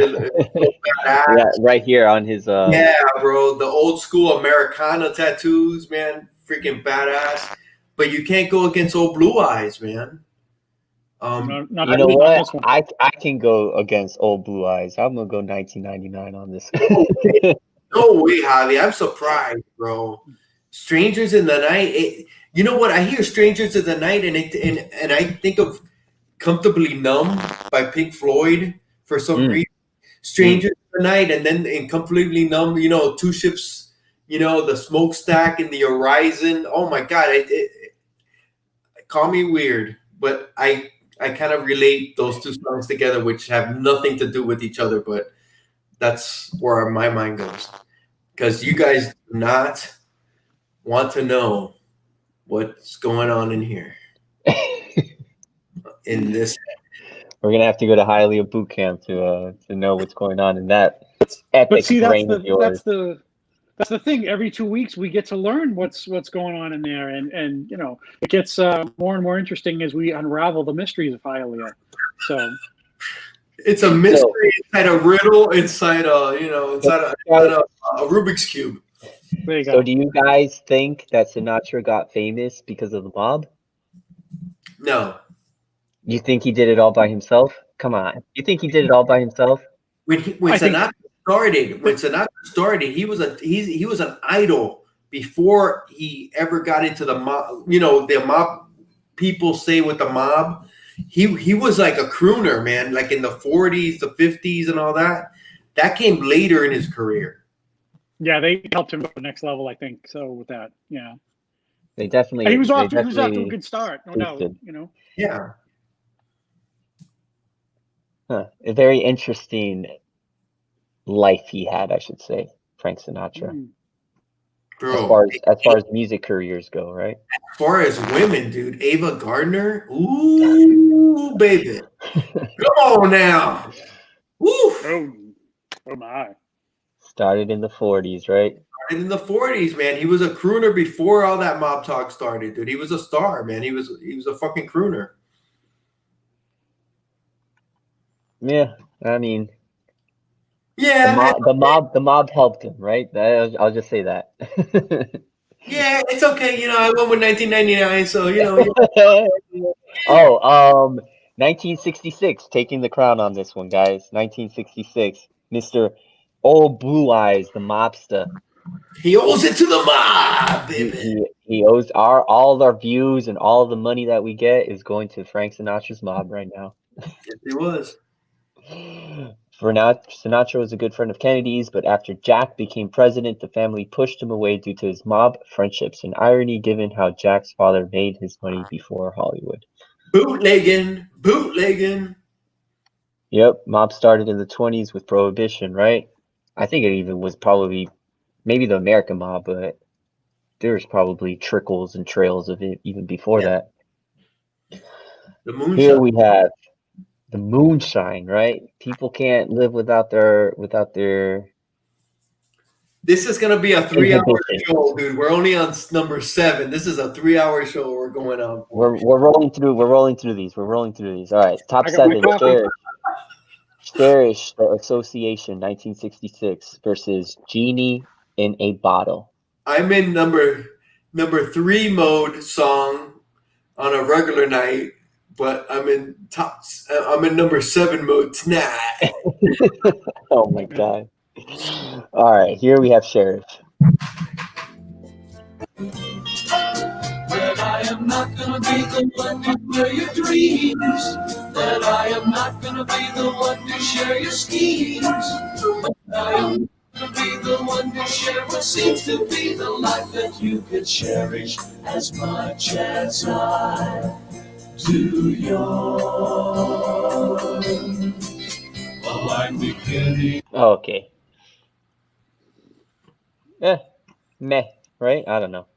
Yeah, right here on his. Yeah, bro, the old school Americana tattoos, man, freaking badass. But you can't go against Old Blue Eyes, man. You know what? I can go against Old Blue Eyes. I'm gonna go 1999 on this. No way, Javi. I'm surprised, bro. Strangers in the Night. You know what? I hear Strangers in the Night, and I think of Comfortably Numb by Pink Floyd for some reason. Strangers in the Night, and then in Completely Numb, you know, Two Ships, you know, the Smokestack and the Horizon. Oh my God. It call me weird, but I kind of relate those two songs together, which have nothing to do with each other, but that's where my mind goes. Because you guys do not want to know what's going on in here. In this, we're gonna have to go to Hialeah boot camp to know what's going on in that epic brain of yours. That's the thing. Every 2 weeks we get to learn what's going on in there, and you know, it gets more and more interesting as we unravel the mysteries of Hialeah. So it's a mystery inside a riddle, inside a Rubik's cube. There you go. So do you guys think that Sinatra got famous because of the mob? No. You think he did it all by himself? Come on. You think he did it all by himself? When Sinatra started, he was an idol before he ever got into the mob. You know, the mob people say with the mob. He was like a crooner, man, like in the 40s, the 50s and all that. That came later in his career. Yeah, they helped him go to the next level, I think. So with that, yeah. They definitely. And he was off to a good start, no doubt. You know. Yeah. A very interesting life he had, I should say, Frank Sinatra. Bro, as far as music careers go, right? As far as women, dude, Ava Gardner, ooh, baby, come on now, woo! Oh my! Started in the 40s, right? Started in the 40s, man. He was a crooner before all that mob talk started, dude. He was a star, man. He was a fucking crooner. Yeah, I mean, Yeah, the mob helped him, right? I'll just say that. yeah, it's okay. You know, I went with 1999, so you know. Oh, 1966, taking the crown on this one, guys. 1966, Mr. Old Blue Eyes, the mobster. He owes it to the mob, baby. He owes all our views and all the money that we get is going to Frank Sinatra's mob right now. Yes, he was. For now, Sinatra was a good friend of Kennedy's, but after Jack became president, the family pushed him away due to his mob friendships. An irony given how Jack's father made his money before Hollywood. Bootlegging. Yep, mob started in the 20s with Prohibition, right? I think it even was probably maybe the American mob, but there's probably trickles and trails of it even before that. The moonshine. Here we have the moonshine, right? People can't live without their This is gonna be a 3-hour show, dude. We're only on number 7. This is a 3-hour show we're going on. We're rolling through these. All right, top 7. Cherish, the Association, 1966 versus Genie in a Bottle. I'm in number 3 mode song on a regular night, but I'm in number 7 mode tonight. Oh my god. All right, here we have Cherish. That I am not gonna be the one to share your dreams. That I am not gonna be the one to share your schemes. But I am gonna be the one to share what seems to be the life that you could cherish as much as I do yours. Well, I'm beginning. Okay. Meh, right? I don't know.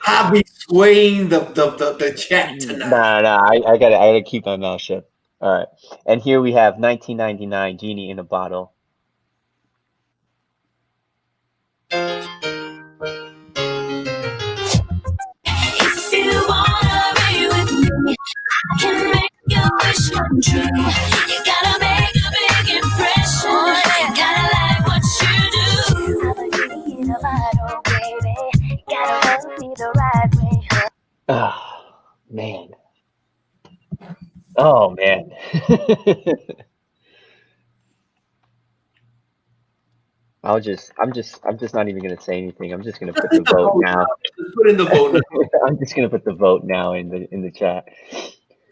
I'll be swaying the chat tonight. Nah, I gotta keep my mouth shut. All right, and here we have 1999, Genie in a Bottle. If you wanna be with me, I can make your wish come true. You gotta make a big impression. You gotta like what you do. In a bottle, baby. You gotta love me the right way. Oh man. Oh man. I'm just not even gonna say anything. I'm just gonna put the vote now. Put in the vote now. I'm just gonna put the vote now in the chat.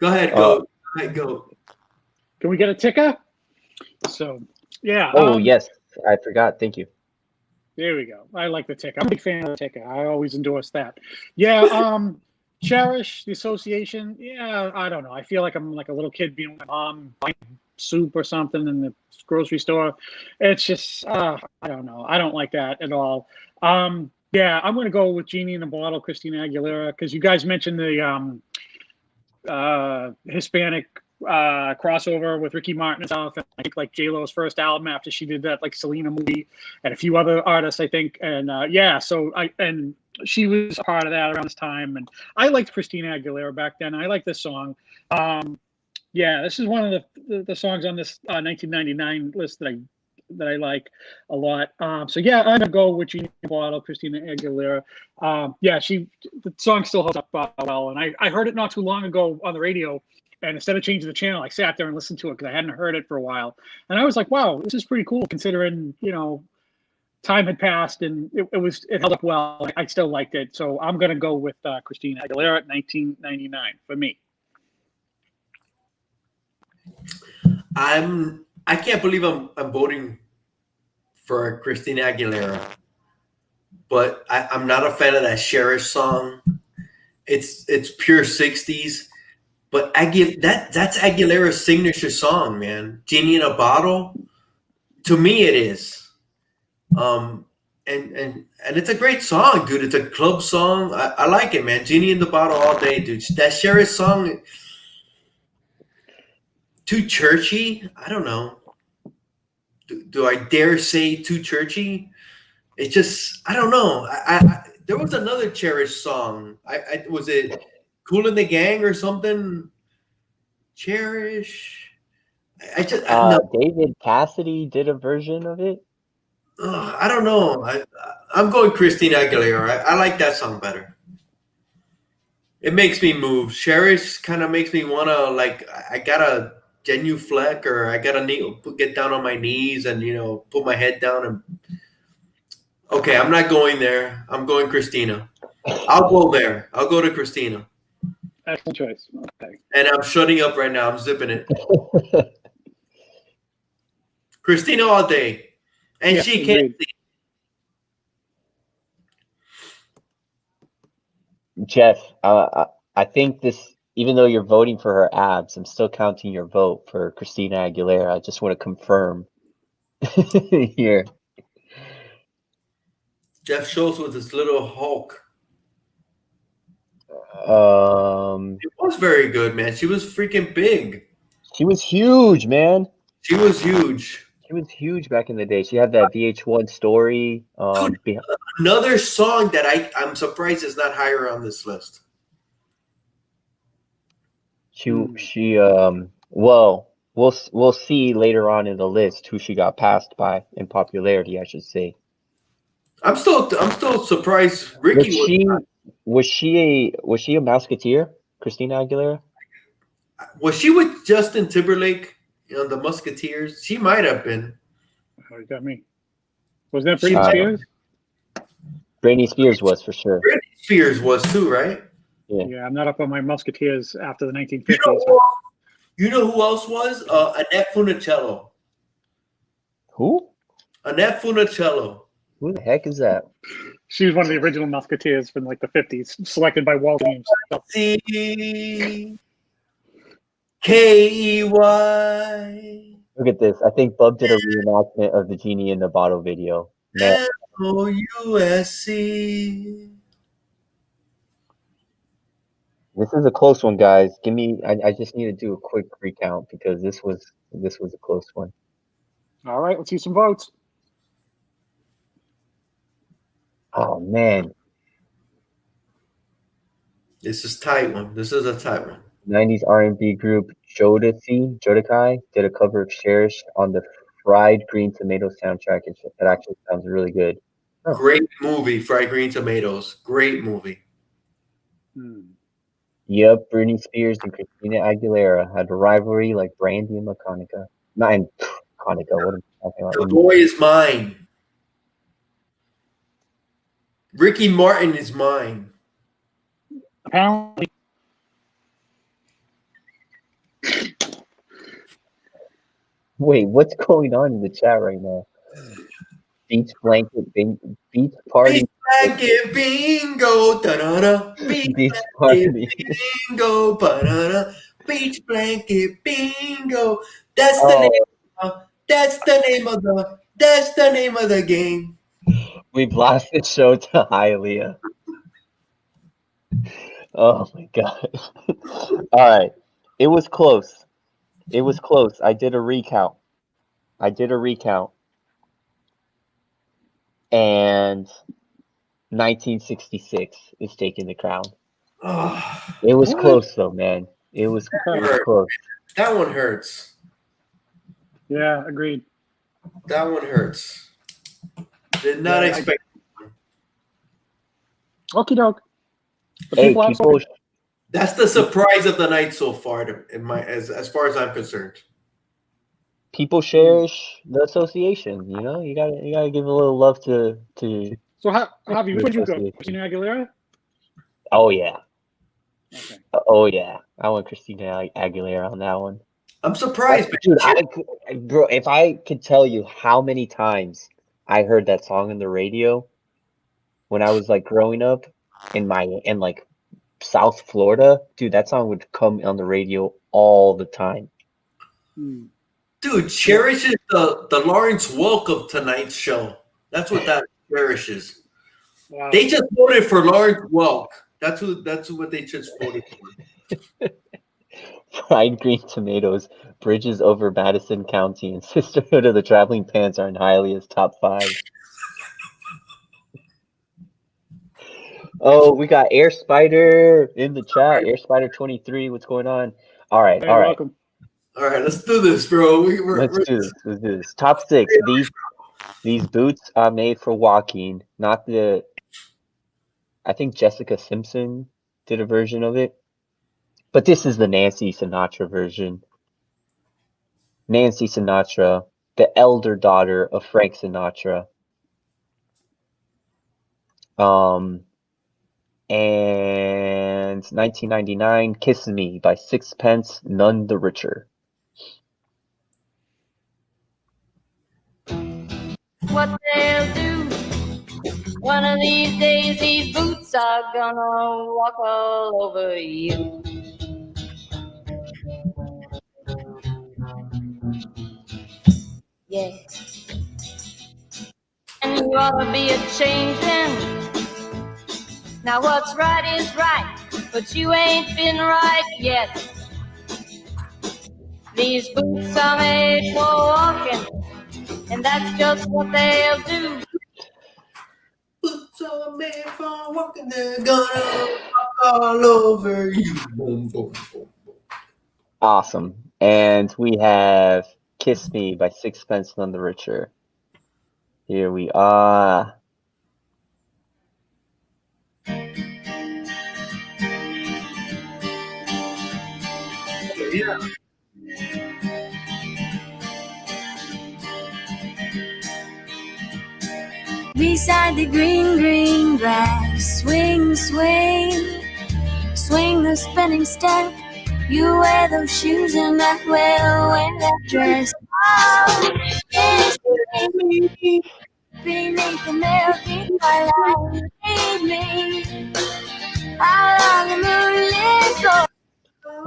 Go ahead, go. Go. Can we get a ticker? So, yeah. Oh yes, I forgot. Thank you. There we go. I like the ticker. I'm a big fan of the ticker. I always endorse that. Yeah. Cherish, the association. Yeah, I don't know. I feel like I'm like a little kid being with my mom buying soup or something in the grocery store. It's just, I don't know. I don't like that at all. Yeah, I'm going to go with Genie in the Bottle, Christina Aguilera, because you guys mentioned the Hispanic crossover with Ricky Martin and stuff. And I think like J-Lo's first album after she did that like Selena movie and a few other artists, I think. And yeah, so she was a part of that around this time. And I liked Christina Aguilera back then. I like this song. Yeah, this is one of the songs on this 1999 list that I like a lot. So yeah, I'm gonna go with Genie Bottle, Christina Aguilera. Yeah, the song still holds up well, and I heard it not too long ago on the radio, and instead of changing the channel, I sat there and listened to it because I hadn't heard it for a while, and I was like, wow, this is pretty cool considering time had passed and it held up well. I still liked it, so I'm gonna go with Christina Aguilera at 1999 for me. I can't believe I'm voting for Christina Aguilera, but I'm not a fan of that Cherish song. It's pure 60s, but that's Aguilera's signature song, man. Genie in a Bottle. To me, it is. And it's a great song, dude. It's a club song. I like it, man. Genie in the Bottle all day, dude. That Cherish song. Too churchy? I don't know. Do I dare say too churchy? It's just, I don't know. There was another Cherish song. Was it Cool in the Gang or something? Cherish. I just no. David Cassidy did a version of it. I don't know. I'm going Christina Aguilera. I like that song better. It makes me move. Cherish kind of makes me want to, like, I got to genuflect, or I got to get down on my knees and, put my head down. And okay, I'm not going there. I'm going Christina. I'll go there. I'll go to Christina. Excellent choice. Okay. And I'm shutting up right now. I'm zipping it. Christina all day. And Yeah, she can't sing. Jeff, I think this, even though you're voting for her abs, I'm still counting your vote for Christina Aguilera. I just want to confirm here. Jeff Schultz with his little Hulk. It was very good, man. She was freaking big. She was huge, man. She was huge. She was huge back in the day. She had that VH1 story. Another song that I'm surprised is not higher on this list. Well, we'll see later on in the list who she got passed by in popularity, I should say. I'm still surprised Ricky was she a Musketeer, Christina Aguilera? Was she with Justin Timberlake on the Musketeers? She might have been. Oh, you got me. Was that Britney Spears? Britney Spears was for sure. Britney Spears was too, right? Yeah, I'm not up on my Musketeers after the 1950s. You know who else was? Annette Funicello. Who? Annette Funicello. Who the heck is that? She was one of the original Musketeers from like the 50s, selected by Walkin. C-K-E-Y. Look at this. I think Bub did a reenactment of the Genie in the Bottle video. M-O-U-S-C. This is a close one, guys. I just need to do a quick recount because this was a close one. All right, let's see some votes. Oh man. This is tight one. This is a tight one. 90s R&B group Jodeci did a cover of Cherish on the Fried Green Tomatoes soundtrack. It actually sounds really good. Oh. Great movie, Fried Green Tomatoes. Great movie. Yep, Britney Spears and Christina Aguilera had a rivalry like Brandy and Monica. Not in Monica. What am I talking about? The Boy Is Mine. Ricky Martin is mine. Apparently. Wait, what's going on in the chat right now? Beach blanket beach party. Beach blanket bingo, da-da-da. Beach blanket bingo, ba-da-da. Beach blanket bingo. That's the name of the game. We've lost the show to Hialeah. Oh my god. All right. It was close. I did a recount. And 1966 is taking the crown. It was close though, man. It was close. That one hurts. Yeah, agreed. That one hurts. Did not expect. Okie doke. That's the surprise of the night so far, as far as I'm concerned. People cherish the association. You know, you gotta give a little love to. So, Javi, which would you go? Christina Aguilera? Oh yeah. Okay. Oh yeah. I want Christina Aguilera on that one. I'm surprised, dude. Bro, if I could tell you how many times I heard that song on the radio when I was like growing up in like South Florida, dude, that song would come on the radio all the time. Dude, Cherish is the Lawrence Welk of tonight's show. That's what that Cherish is. Wow. They just voted for Lawrence Welk. That's what they just voted for. Fried Green Tomatoes, Bridges over Madison County, and Sisterhood of the Traveling Pants are in Hialeah's top 5. Oh, we got Air Spider in the chat. Air Spider 23, what's going on? All right, You're all right. welcome. All right, let's do this, bro. Let's do this. Let's do this. Top 6. These boots are made for walking, not the. I think Jessica Simpson did a version of it, but this is the Nancy Sinatra version. Nancy Sinatra, the elder daughter of Frank Sinatra. And 1999, Kiss Me by Sixpence None the Richer. What they'll do. One of these days, these boots are gonna walk all over you. Yeah. And you ought to be a-changin'. Now what's right is right, but you ain't been right yet. These boots are made for walking, and that's just what they'll do. Boots are made for walking, they're gonna walk all over you. Boom, boom, boom. Awesome. And we have Kiss Me by Sixpence None the Richer. Here we are. Yeah. Beside the green, green grass, swing, swing, swing the spinning step. You wear those shoes and I will wear that dress. Oh, yes, me beneath the milky twilight, lead me out on the moonlit floor.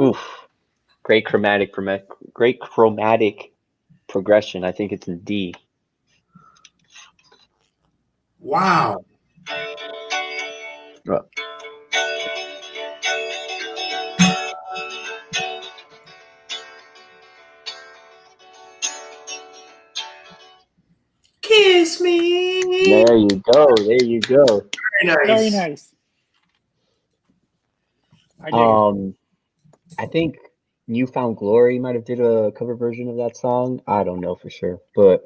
Oof. Great chromatic progression. I think it's in D. Wow. Oh. Kiss me. There you go. There you go. Very nice. Very nice. I dig it. I think You Found Glory might have did a cover version of that song. I don't know for sure, but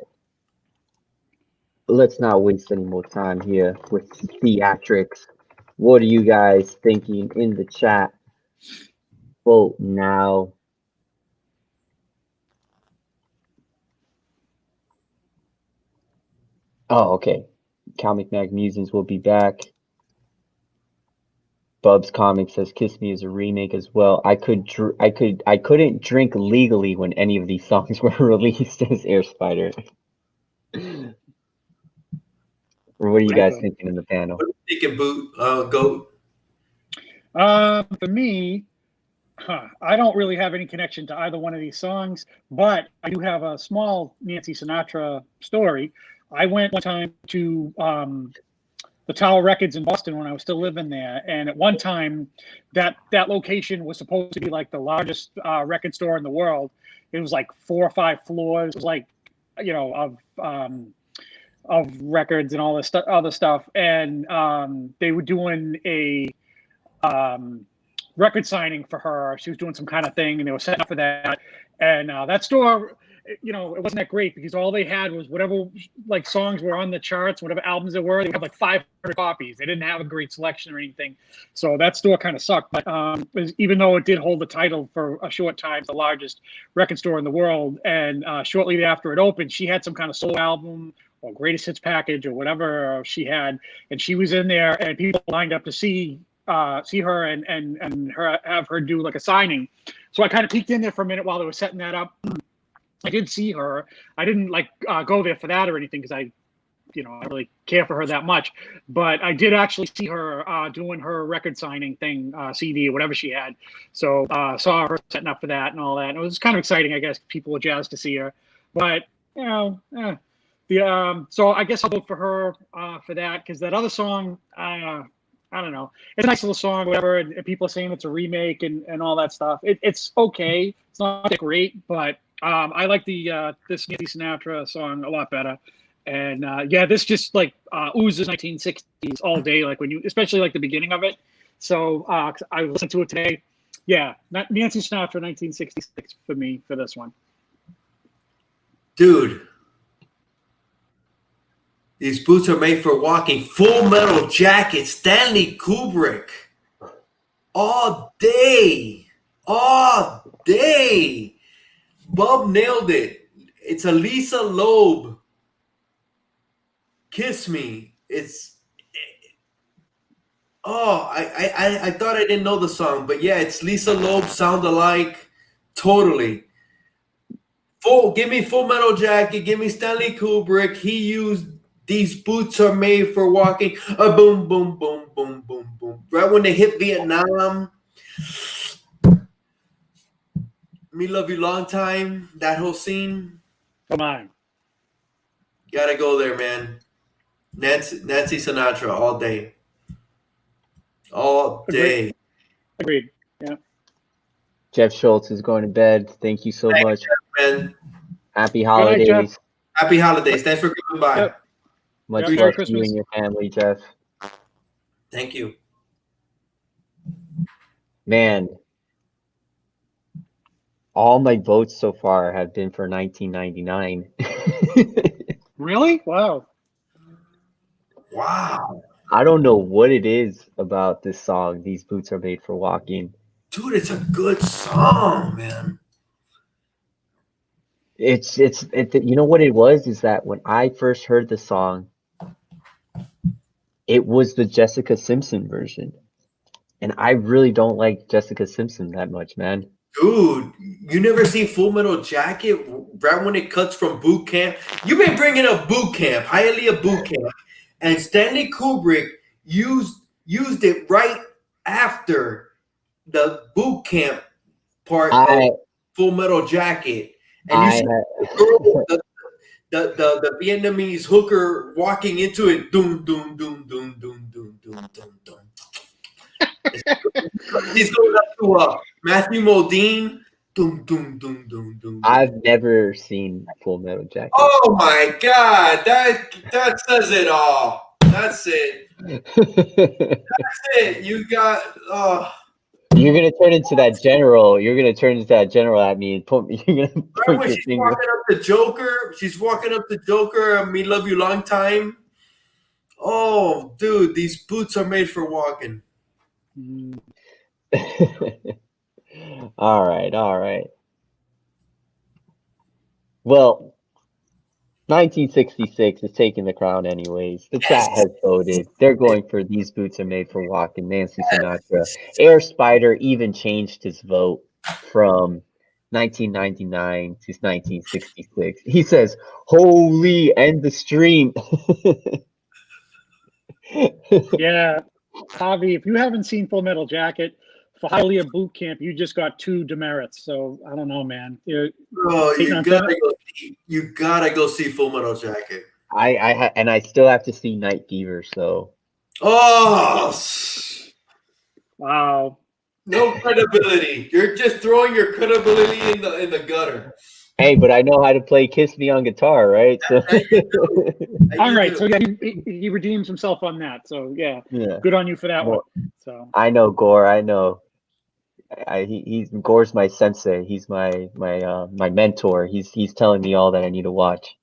let's not waste any more time here with theatrics. What are you guys thinking in the chat? Vote now. Oh, okay. Comic Mag Musings will be back. Bub's Comic says Kiss Me is a remake as well. I couldn't drink legally when any of these songs were released as Air Spider. Or what are you guys thinking in the panel? What are you thinking, Goat? For me, I don't really have any connection to either one of these songs, but I do have a small Nancy Sinatra story. I went one time to the Tower Records in Boston when I was still living there, and at one time, that location was supposed to be like the largest record store in the world. It was like 4 or 5 floors. It was like, of records and all this other stuff, and they were doing a record signing for her. She was doing some kind of thing, and they were setting up for that. And that store, it wasn't that great because all they had was whatever like songs were on the charts, whatever albums there were. They had like 500 copies. They didn't have a great selection or anything. So that store kind of sucked. But even though it did hold the title for a short time, the largest record store in the world, and shortly after it opened, she had some kind of solo album or greatest hits package or whatever she had, and she was in there, and people lined up to see her and have her do like a signing. So I kind of peeked in there for a minute while they were setting that up. I did see her. I didn't go there for that or anything because I don't really care for her that much. But I did actually see her doing her record signing thing, CD or whatever she had. So saw her setting up for that and all that. And it was kind of exciting, I guess. People were jazzed to see her. But so I guess I'll vote for her for that because that other song, I don't know. It's a nice little song, whatever. And people are saying it's a remake and all that stuff. It's okay. It's not that great, but I like this Nancy Sinatra song a lot better. And this just like oozes 1960s all day, like especially like the beginning of it. So I listened to it today, Yeah, not Nancy Sinatra, 1966 for me for this one. Dude, these boots are made for walking. Full Metal Jacket, Stanley Kubrick. All day. All day. Bub nailed it. It's a Lisa Loeb. Kiss Me. I thought I didn't know the song, but yeah, it's Lisa Loeb, Sound Alike. Totally. Give me Full Metal Jacket. Give me Stanley Kubrick. He used These Boots Are Made for Walking. Boom, boom, boom, boom, boom, boom. Right when they hit Vietnam. Me Love You Long Time. That whole scene. Come on. Gotta go there, man. Nancy Sinatra all day. All day. Agreed. Yeah. Jeff Schultz is going to bed. Thank you so much. Man. Happy night, holidays. Jeff. Happy holidays. Thanks for coming by. Yep. Much Merry love to you Christmas. and your family, Jeff. Thank you. Man, all my votes so far have been for 1999. Really? Wow. Wow. I don't know what it is about this song, These Boots Are Made for Walking. Dude, it's a good song, man. It's you know what it was is that when I first heard the song, it was the Jessica Simpson version. And I really don't like Jessica Simpson that much, man. Dude, you never seen Full Metal Jacket? Right when it cuts from boot camp? You've been bringing up boot camp, Hialeah boot camp. And Stanley Kubrick used it right after the boot camp part of Full Metal Jacket. And you see the Vietnamese hooker walking into it. Doom, doom, doom, doom, doom, doom, doom, doom, doom. He's going up to Matthew Modine. Doom, doom, doom, doom, doom. I've never seen Full Metal Jacket. Oh my God, that says it all. That's it. That's it. You got. You're gonna turn into that general. You're gonna turn into that general at me and put me. You're gonna Right when she's walking up the Joker. She's walking up the Joker. Me Love You Long Time. Oh, dude, these boots are made for walking. All right. Well, 1966 is taking the crown anyways. The chat has voted. They're going for These Boots Are Made for Walking, Nancy Sinatra. Air Spider even changed his vote from 1999 to 1966. He says, "Holy, end the stream." Yeah. Javi, if you haven't seen Full Metal Jacket, for Hialeah Boot Camp, you just got 2 demerits. So I don't know, man. Oh, you gotta go see Full Metal Jacket. I still have to see Night Fever. So. Oh. Wow. No credibility. You're just throwing your credibility in the gutter. Hey, but I know how to play Kiss Me on guitar, right? So. All right. So yeah, he redeems himself on that. So yeah. Good on you for that one. So I know Gore. I know. He's Gore's my sensei. He's my mentor. He's telling me all that I need to watch.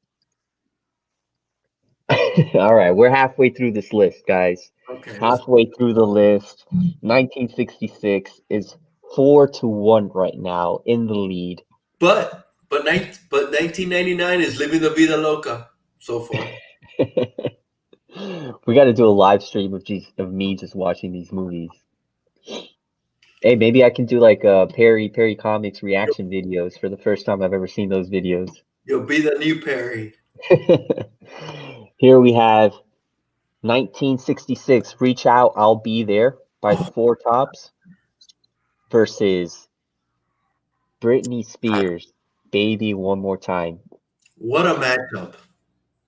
All right, we're halfway through this list, guys. Okay. Halfway through the list. 1966 is 4-1 right now in the lead. But 1999 is Living the Vida Loca so far. We got to do a live stream of me just watching these movies. Hey, maybe I can do like Perry Comics reaction videos for the first time I've ever seen those videos. You'll be the new Perry. Here we have 1966, Reach Out, I'll Be There by the Four Tops versus Britney Spears, Baby One More Time. What a matchup.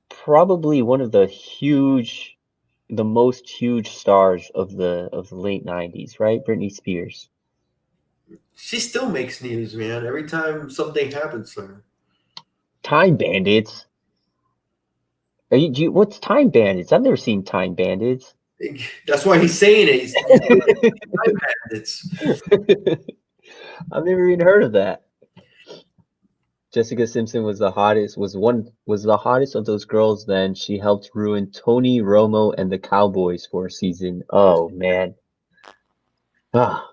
Probably one of the most huge stars of the late 90s, right? Britney Spears. She still makes news, man. Every time something happens to her. Time Bandits. What's Time Bandits? I've never seen Time Bandits. That's why he's saying it. He's Time Bandits. I've never even heard of that. Jessica Simpson was the hottest of those girls. Then she helped ruin Tony Romo and the Cowboys for a season. Oh man. Ah,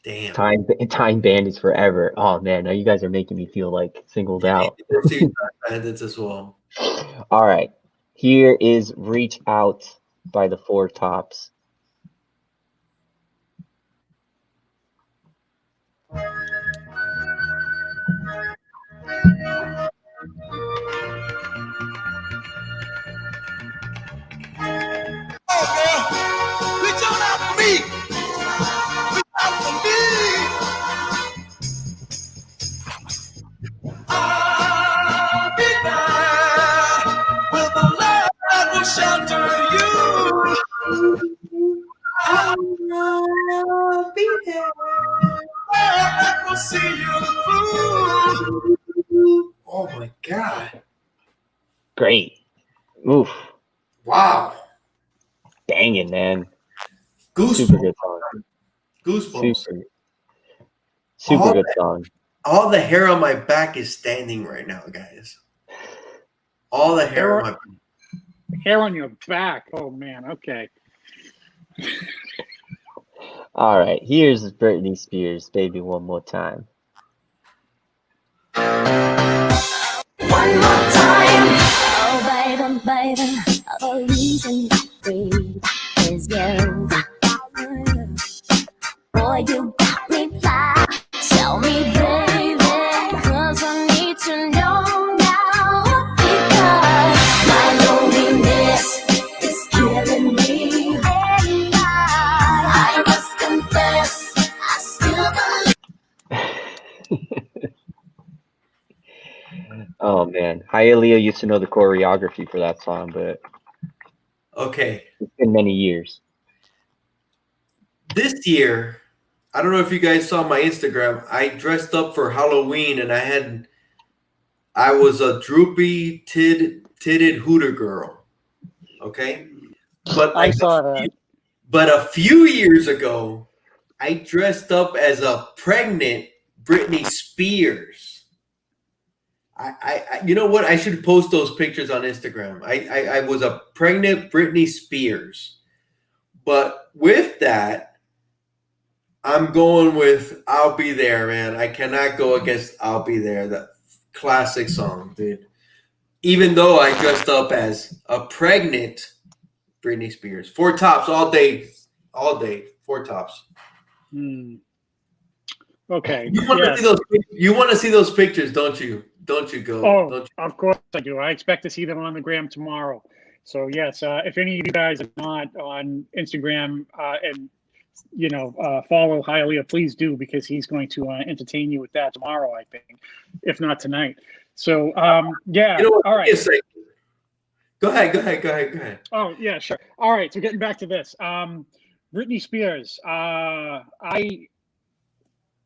Damn. time bandits forever. Oh man, now you guys are making me feel like singled out. Bandits as well. All right. Here is Reach Out by the Four Tops. Reach on out for me. Reach out for me. I'll be there with the love that will shelter you. I'll be there that will see you through. Oh my God. Great. Oof. Wow. Banging, man. Goosebumps. Super good song. Goosebumps. Super good song. All the hair on my back is standing right now, guys. All the hair on my back. Hair on your back. Oh man. Okay. All right. Here's Britney Spears, Baby One More Time. One more time. Oh, baby, baby, the reason to breathe is you. Boy, you got me fly. Tell me, baby, 'cause I need to know now. Because my loneliness is killing me. And I must confess, I still believe. Oh man, Hialeah used to know the choreography for that song, but Okay. it's been many years. This year, I don't know if you guys saw my Instagram. I dressed up for Halloween and I was a droopy titted hooter girl. Okay? But I saw that. But a few years ago, I dressed up as a pregnant Britney Spears. I you know what? I should post those pictures on Instagram. I was a pregnant Britney Spears. But with that, I'm going with I'll Be There, man. I cannot go against I'll Be There, that classic song, dude. Even though I dressed up as a pregnant Britney Spears. Four Tops all day. Four Tops. Okay. You want to see those? You want to see those pictures, don't you? Don't you go? Oh, don't you? Of course I do. I expect to see them on the gram tomorrow. So yes, if any of you guys are not on Instagram and follow Hialeah, please do, because he's going to entertain you with that tomorrow, I think, if not tonight. So yeah. You know what? All right. Go ahead. Oh yeah, sure. All right. So getting back to this, Britney Spears. I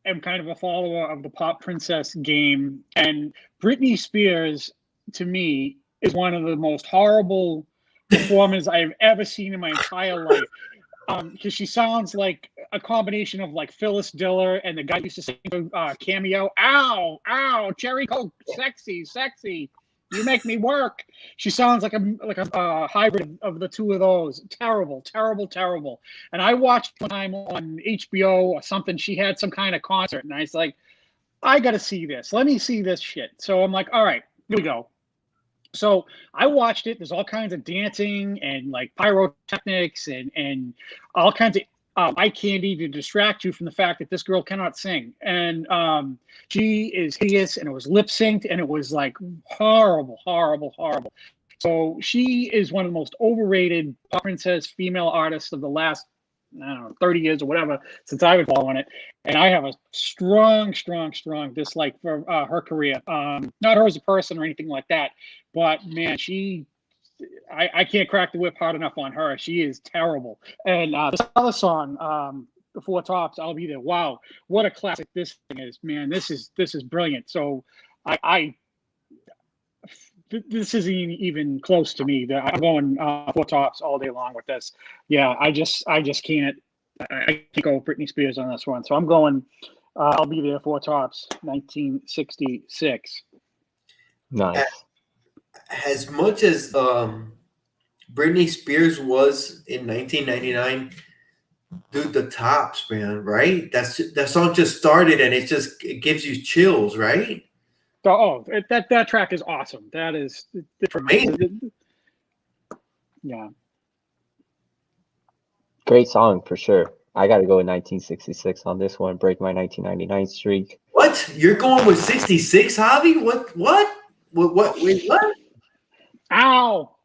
am kind of a follower of the pop princess game, and Britney Spears, to me, is one of the most horrible performers I've ever seen in my entire life. Because she sounds like a combination of like Phyllis Diller and the guy who used to sing Cameo. Ow, Cherry Coke, sexy, you make me work. She sounds like a hybrid of the two of those. Terrible. And I watched one time on HBO or something. She had some kind of concert, and I was like, I got to see this. Let me see this shit. So I'm like, all right, here we go. So I watched it. There's all kinds of dancing and like pyrotechnics and all kinds of eye candy to distract you from the fact that this girl cannot sing. And she is hideous, and it was lip synced, and it was like horrible. So she is one of the most overrated pop princess female artists of the last, I don't know, 30 years or whatever, since I've been following it. And I have a strong dislike for her career. Not her as a person or anything like that, but man, I can't crack the whip hard enough on her. She is terrible. And this other song, The Four Tops, I'll Be There. Wow, what a classic this thing is, man. This is brilliant. So this isn't even close to me. I'm going Four Tops all day long with this. Yeah, I just can't. I can't go with Britney Spears on this one. So I'm going, I'll Be There, Four Tops, 1966. Nice. As much as Britney Spears was in 1999, dude, the Tops, man, right? That song just started and it gives you chills, right? That track is awesome. That is amazing. Yeah. Great song for sure. I got to go with 1966 on this one. Break my 1999 streak. What? You're going with 66, Javi? What? Wait, what? Ow!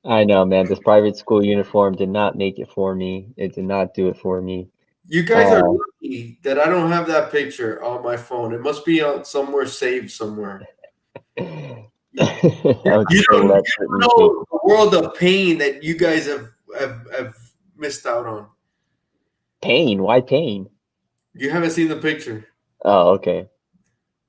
I know, man. This private school uniform did not make it for me. It did not do it for me. You guys are lucky that I don't have that picture on my phone. It must be on somewhere saved somewhere. You don't know the world of pain that you guys have missed out on. Pain? Why pain? You haven't seen the picture. Oh, okay.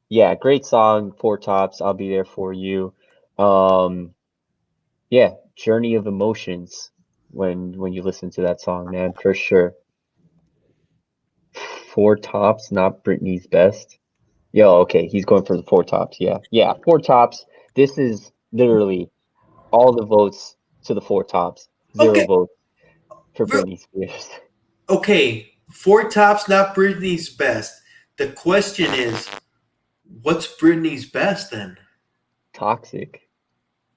Yeah, great song, Four Tops. I'll Be There For You. Yeah, Journey of Emotions when you listen to that song, man, for sure. Four Tops, not Britney's best. Yo, okay, he's going for the Four Tops. Yeah, Four Tops. This is literally all the votes to the Four Tops. Zero votes for Britney Spears. Okay, Four Tops, not Britney's best. The question is, what's Britney's best then? Toxic.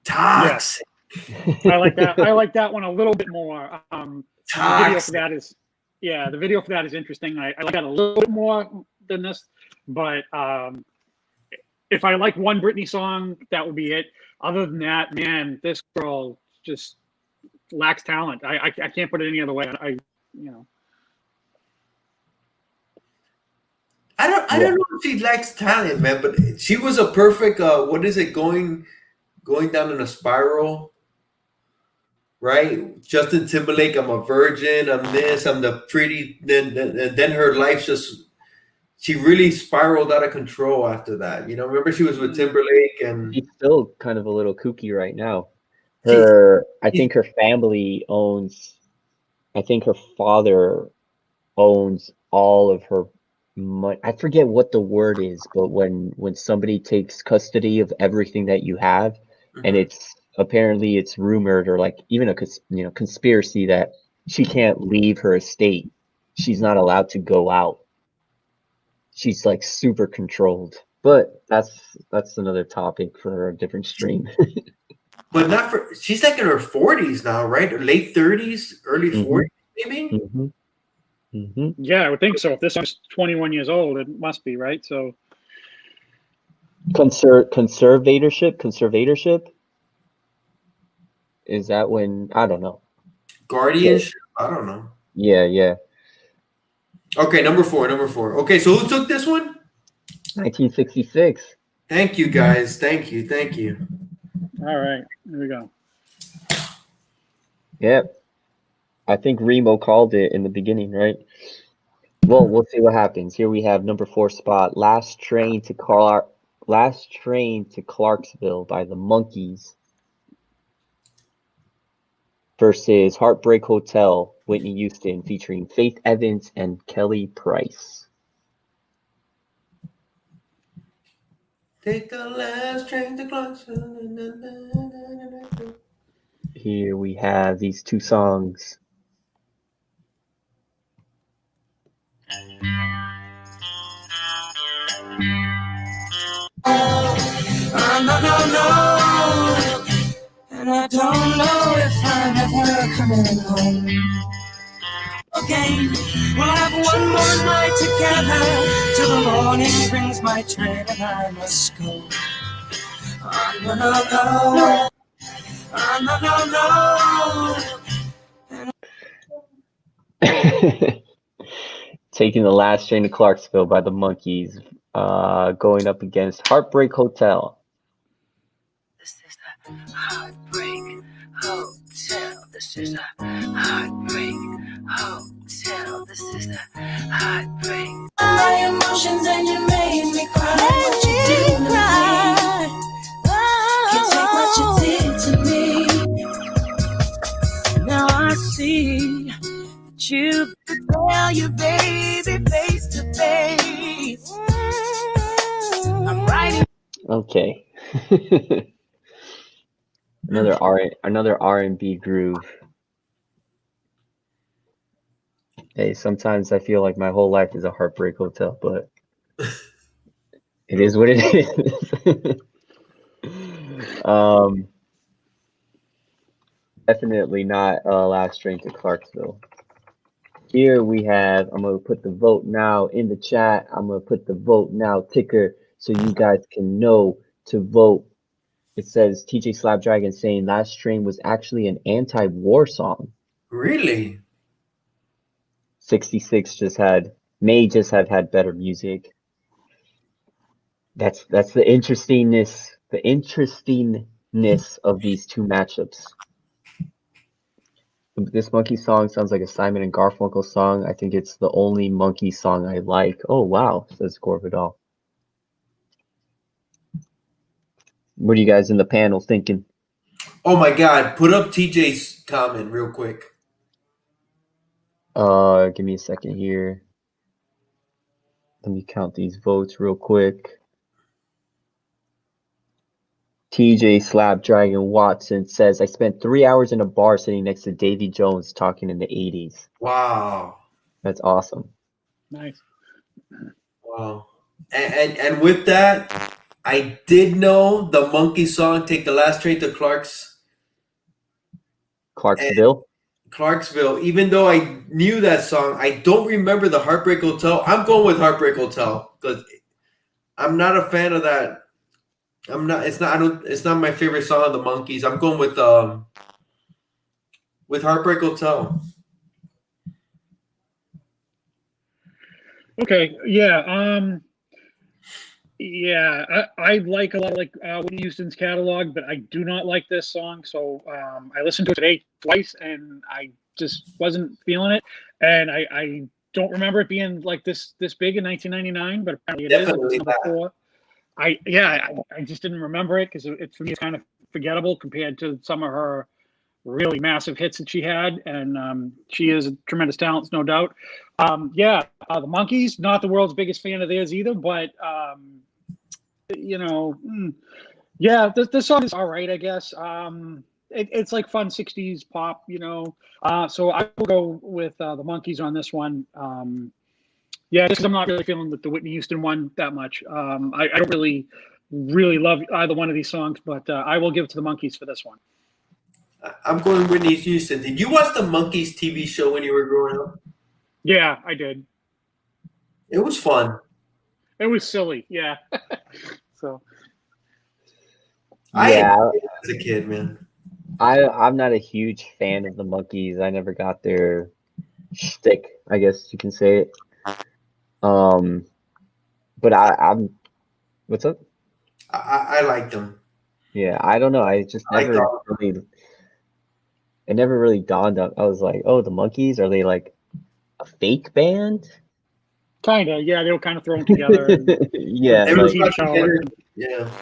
Toxic. Yes. I like that. I like that one a little bit more. The video for that is, the video for that is interesting. I like that a little bit more than this, but if I like one Britney song, that would be it. Other than that, man, this girl just lacks talent. I can't put it any other way. I don't know if she lacks talent, man, but she was a perfect what is it, going down in a spiral, right? Justin Timberlake, I'm a virgin, I'm this, I'm the pretty, then her life she really spiraled out of control after that. You know, remember she was with Timberlake, and she's still kind of a little kooky right now. I think her family owns, I think her father owns all of her money. I forget what the word is, but when somebody takes custody of everything that you have, and it's rumored, or like even a conspiracy, that she can't leave her estate. She's not allowed to go out. She's like super controlled. But that's another topic for a different stream. But not for, she's like in her 40s now, right? Or late 30s, early 40s, maybe? Yeah, I would think so. If this song's 21 years old, it must be, right? So conservatorship? Is that when, I don't know. Guardianship? I don't know. Yeah. Okay, number four. Okay, so who took this one? 1966. Thank you, guys. Thank you. All right, here we go. Yep. I think Remo called it in the beginning, right? Well, we'll see what happens. Here we have number 4 spot, Last Train to Clarksville by the Monkees versus Heartbreak Hotel, Whitney Houston, featuring Faith Evans and Kelly Price. Take the last train to Clarksville. Here we have these two songs. No. And I don't know if I'm ever coming home. Okay, we'll have one more night together till the morning brings my train and I must go. No. Taking the Last Train to Clarksville by the Monkees, going up against Heartbreak Hotel. This is the Heartbreak Hotel. This is the Heartbreak Hotel. This is the Heartbreak. My emotions and you made me cry. What you did to me. Can't take what you did to me. Now I see Choose to tell you, baby, face to face. I'm writing. Okay. another R&B groove. Hey, sometimes I feel like my whole life is a Heartbreak Hotel, but it is what it is. Definitely not Last Train to Clarksville. Here we have, I'm going to put the vote now in the chat. I'm going to put the vote now ticker so you guys can know to vote. It says TJ Slapdragon saying Last Train was actually an anti-war song. Really? 66 may just have had better music. That's the interestingness of these two matchups. This Monkey song sounds like a Simon and Garfunkel song. I think it's the only Monkey song I like. Oh wow, says Corvidal. What are you guys in the panel thinking? Oh my God! Put up TJ's comment real quick. Give me a second here. Let me count these votes real quick. TJ Slapdragon Watson says, I spent 3 hours in a bar sitting next to Davy Jones talking in the 80s. Wow. That's awesome. Nice. Wow. And with that, I did know the Monkey song, Take the Last Train to Clarksville. Even though I knew that song, I don't remember the Heartbreak Hotel. I'm going with Heartbreak Hotel because I'm not a fan of that. It's not my favorite song of the Monkees. I'm going with Heartbreak Hotel. Okay. Yeah. I like a lot of Whitney Houston's catalog, but I do not like this song. So I listened to it today twice, and I just wasn't feeling it. And I don't remember it being like this big in 1999, but apparently it Definitely is. Number 4. I just didn't remember it because for me it's kind of forgettable compared to some of her really massive hits that she had, and she is a tremendous talent, no doubt. The Monkees, not the world's biggest fan of theirs either, but this song is all right, I guess. It's like fun 60s pop, so I will go with the Monkees on this one. Just because I'm not really feeling the Whitney Houston one that much. I don't really love either one of these songs, but I will give it to the Monkees for this one. I'm going Whitney Houston. Did you watch the Monkees TV show when you were growing up? Yeah, I did. It was fun. It was silly, yeah. So. I enjoyed it as a kid, man. I'm not a huge fan of the Monkees. I never got their shtick, I guess you can say it. But I'm. What's up? I like them. Yeah, I don't know. I just never really. It never really dawned on. I was like, oh, the Monkees, are they like a fake band? Kinda, yeah. They were kind of thrown together. Yeah,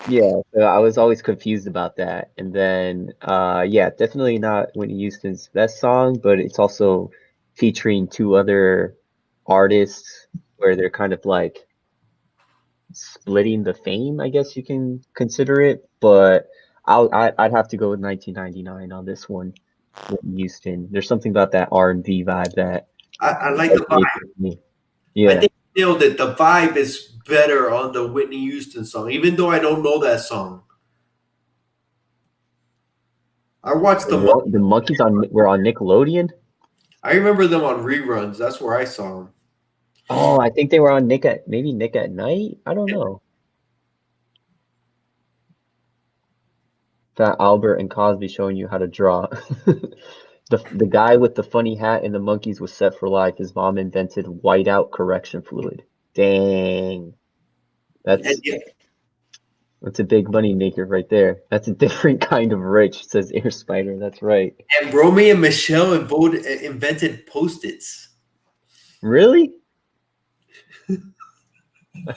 yeah. So I was always confused about that, and then definitely not Whitney Houston's best song, but it's also featuring 2 other artists where they're kind of like splitting the fame, I guess you can consider it. But I'd have to go with 1999 on this one. Whitney Houston. There's something about that R&B vibe that I like the vibe. Yeah, I think you nailed it. The vibe is better on the Whitney Houston song, even though I don't know that song. I watched the Monkees were on Nickelodeon. I remember them on reruns. That's where I saw them. Oh, I think they were on Nick at Night. I don't know. That Albert and Cosby showing you how to draw. The guy with the funny hat in the Monkees was set for life. His mom invented whiteout correction fluid. Dang. That's a big money maker right there. That's a different kind of rich, says Air Spider. That's right. And Romy and Michelle invented Post-its. Really? I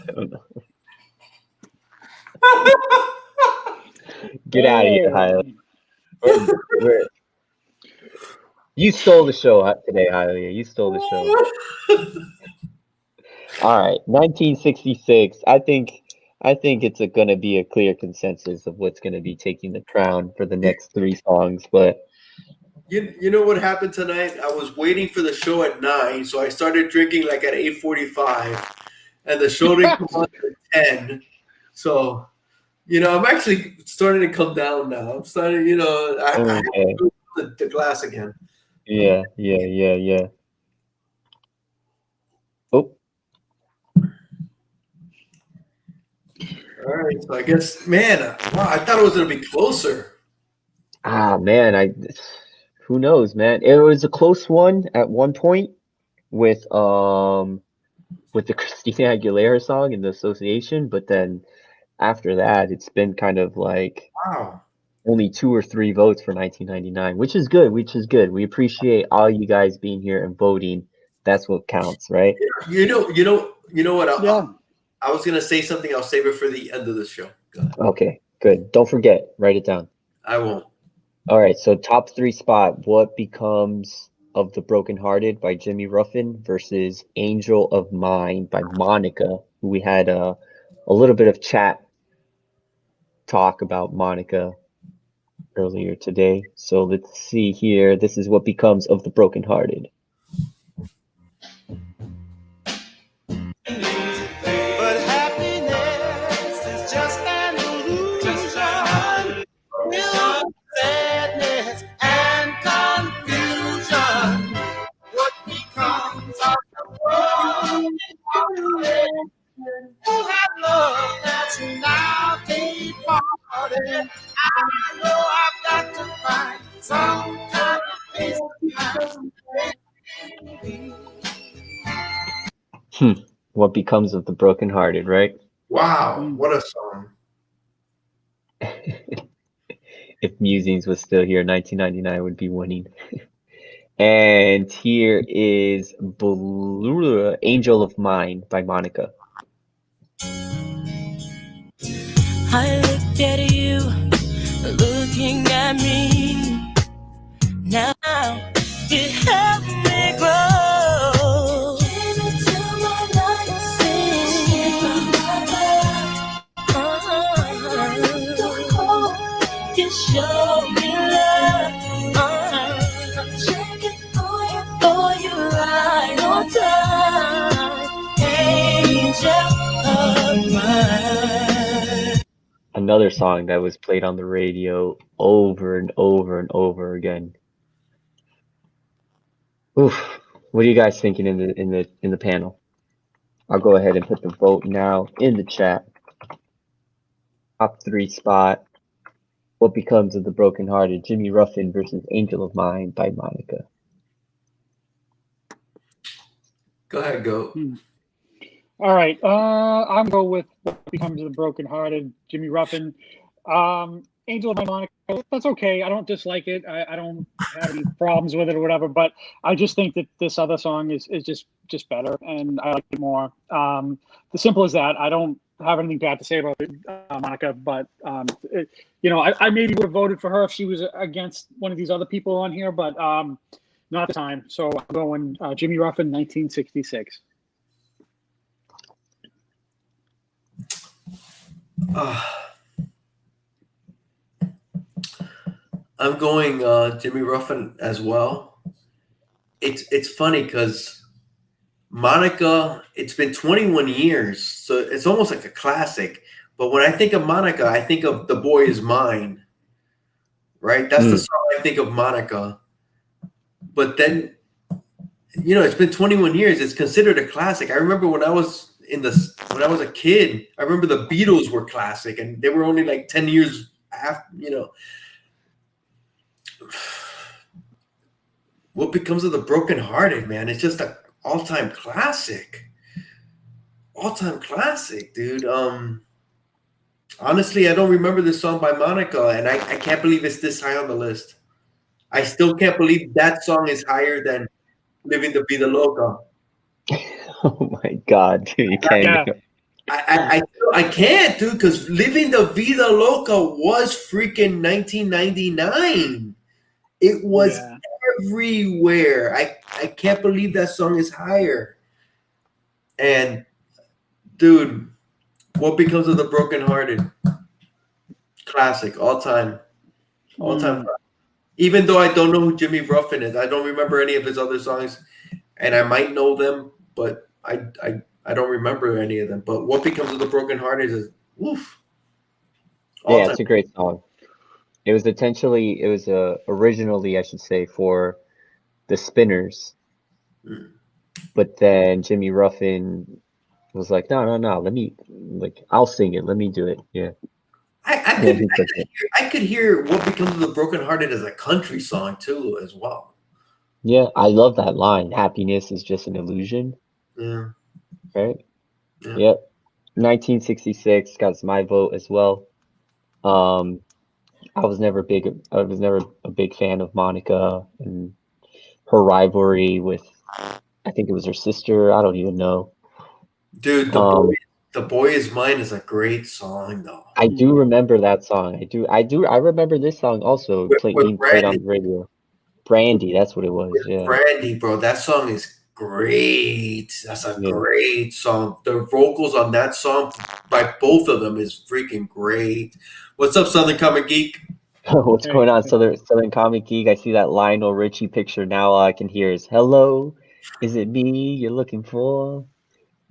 don't know. Get out of here, Hyla. You stole the show today, Hialeah. You stole the show. All right, 1966. I think it's going to be a clear consensus of what's going to be taking the crown for the next three songs. But You know what happened tonight? I was waiting for the show at 9, so I started drinking like at 8:45, and the show didn't come on at 10. So, I'm actually starting to come down now. I'm starting, I have to go to the glass again. Yeah. Oh. All right, so I guess, man, wow, I thought it was going to be closer. Man, who knows, man? It was a close one at one point with the Christina Aguilera song in the association, but then after that, it's been kind of like only 2 or 3 votes for 1999, which is good. We appreciate all you guys being here and voting. That's what counts, right? You know what? I was gonna say something. I'll save it for the end of the show. Okay, good. Don't forget. Write it down. I won't. All right. So top 3 spot. What becomes of the Brokenhearted by Jimmy Ruffin versus Angel of Mine by Monica, who we had a little bit of chat talk about Monica earlier today. So let's see here. This is what becomes of the Brokenhearted. But happiness is just an illusion. Sadness and confusion. What becomes of the world who have love that's now departed? I know I've got to find some kind of peace. What becomes of the Brokenhearted, right? Wow, what a song. If Musings was still here, 1999 would be winning. And here is Angel of Mine by Monica. I looked at you, looking at me. Now you help me grow. Give it to my life, you show me love. I'm checking for you right on time. Angel of mine. Another song that was played on the radio over and over and over again. Oof. What are you guys thinking in the panel? I'll go ahead and put the vote now in the chat. Top 3 spot. What becomes of the Brokenhearted? Jimmy Ruffin versus Angel of Mine by Monica. Go ahead, go. All right. I'm going with What Becomes of the Brokenhearted, Jimmy Ruffin. Angel of Mine, Monica, that's okay. I don't dislike it. I don't have any problems with it or whatever, but I just think that this other song is just better, and I like it more. The simple as that. I don't have anything bad to say about it, Monica, but I maybe would have voted for her if she was against one of these other people on here, but not at the time. So I'm going Jimmy Ruffin, 1966. I'm going Jimmy Ruffin as well. It's funny because Monica, it's been 21 years, so it's almost like a classic. But when I think of Monica, I think of The Boy Is Mine, right? That's the song I think of Monica. But then, it's been 21 years. It's considered a classic. I remember when I was a kid, I remember the Beatles were classic, and they were only like 10 years after, What becomes of the Brokenhearted, man? It's just an all-time classic. All-time classic, dude. Honestly, I don't remember this song by Monica, and I can't believe it's this high on the list. I still can't believe that song is higher than Living the Vida Loca. Oh my God, dude, you can't. I can't, dude, because Living the Vida Loca was freaking 1999. It was everywhere. I can't believe that song is higher. And dude, What Becomes of the Brokenhearted? Classic, all time. Even though I don't know who Jimmy Ruffin is, I don't remember any of his other songs, and I might know them, but I don't remember any of them. But What Becomes of the Brokenhearted is oof. All Yeah, time. it's a great song. It was originally, I should say, for the Spinners, but then Jimmy Ruffin was like, no, I'll sing it. Let me do it. Yeah. I could hear What Becomes of the Brokenhearted as a country song too, as well. Yeah, I love that line. Happiness is just an illusion. Yeah. Right? Yeah. Yep. 1966 got my vote as well. I was never a big fan of Monica and her rivalry with, I think it was her sister. I don't even know. Dude, The Boy Is Mine is a great song though. I do remember that song. I remember this song also being played on the radio. Brandy, that's what it was. Yeah. Brandy, bro, that song is great. That's a great song. The vocals on that song by both of them is freaking great. What's up, Southern Comic Geek? What's going on, Southern Comic Geek? I see that Lionel Richie picture now. All I can hear is "Hello, is it me you're looking for?"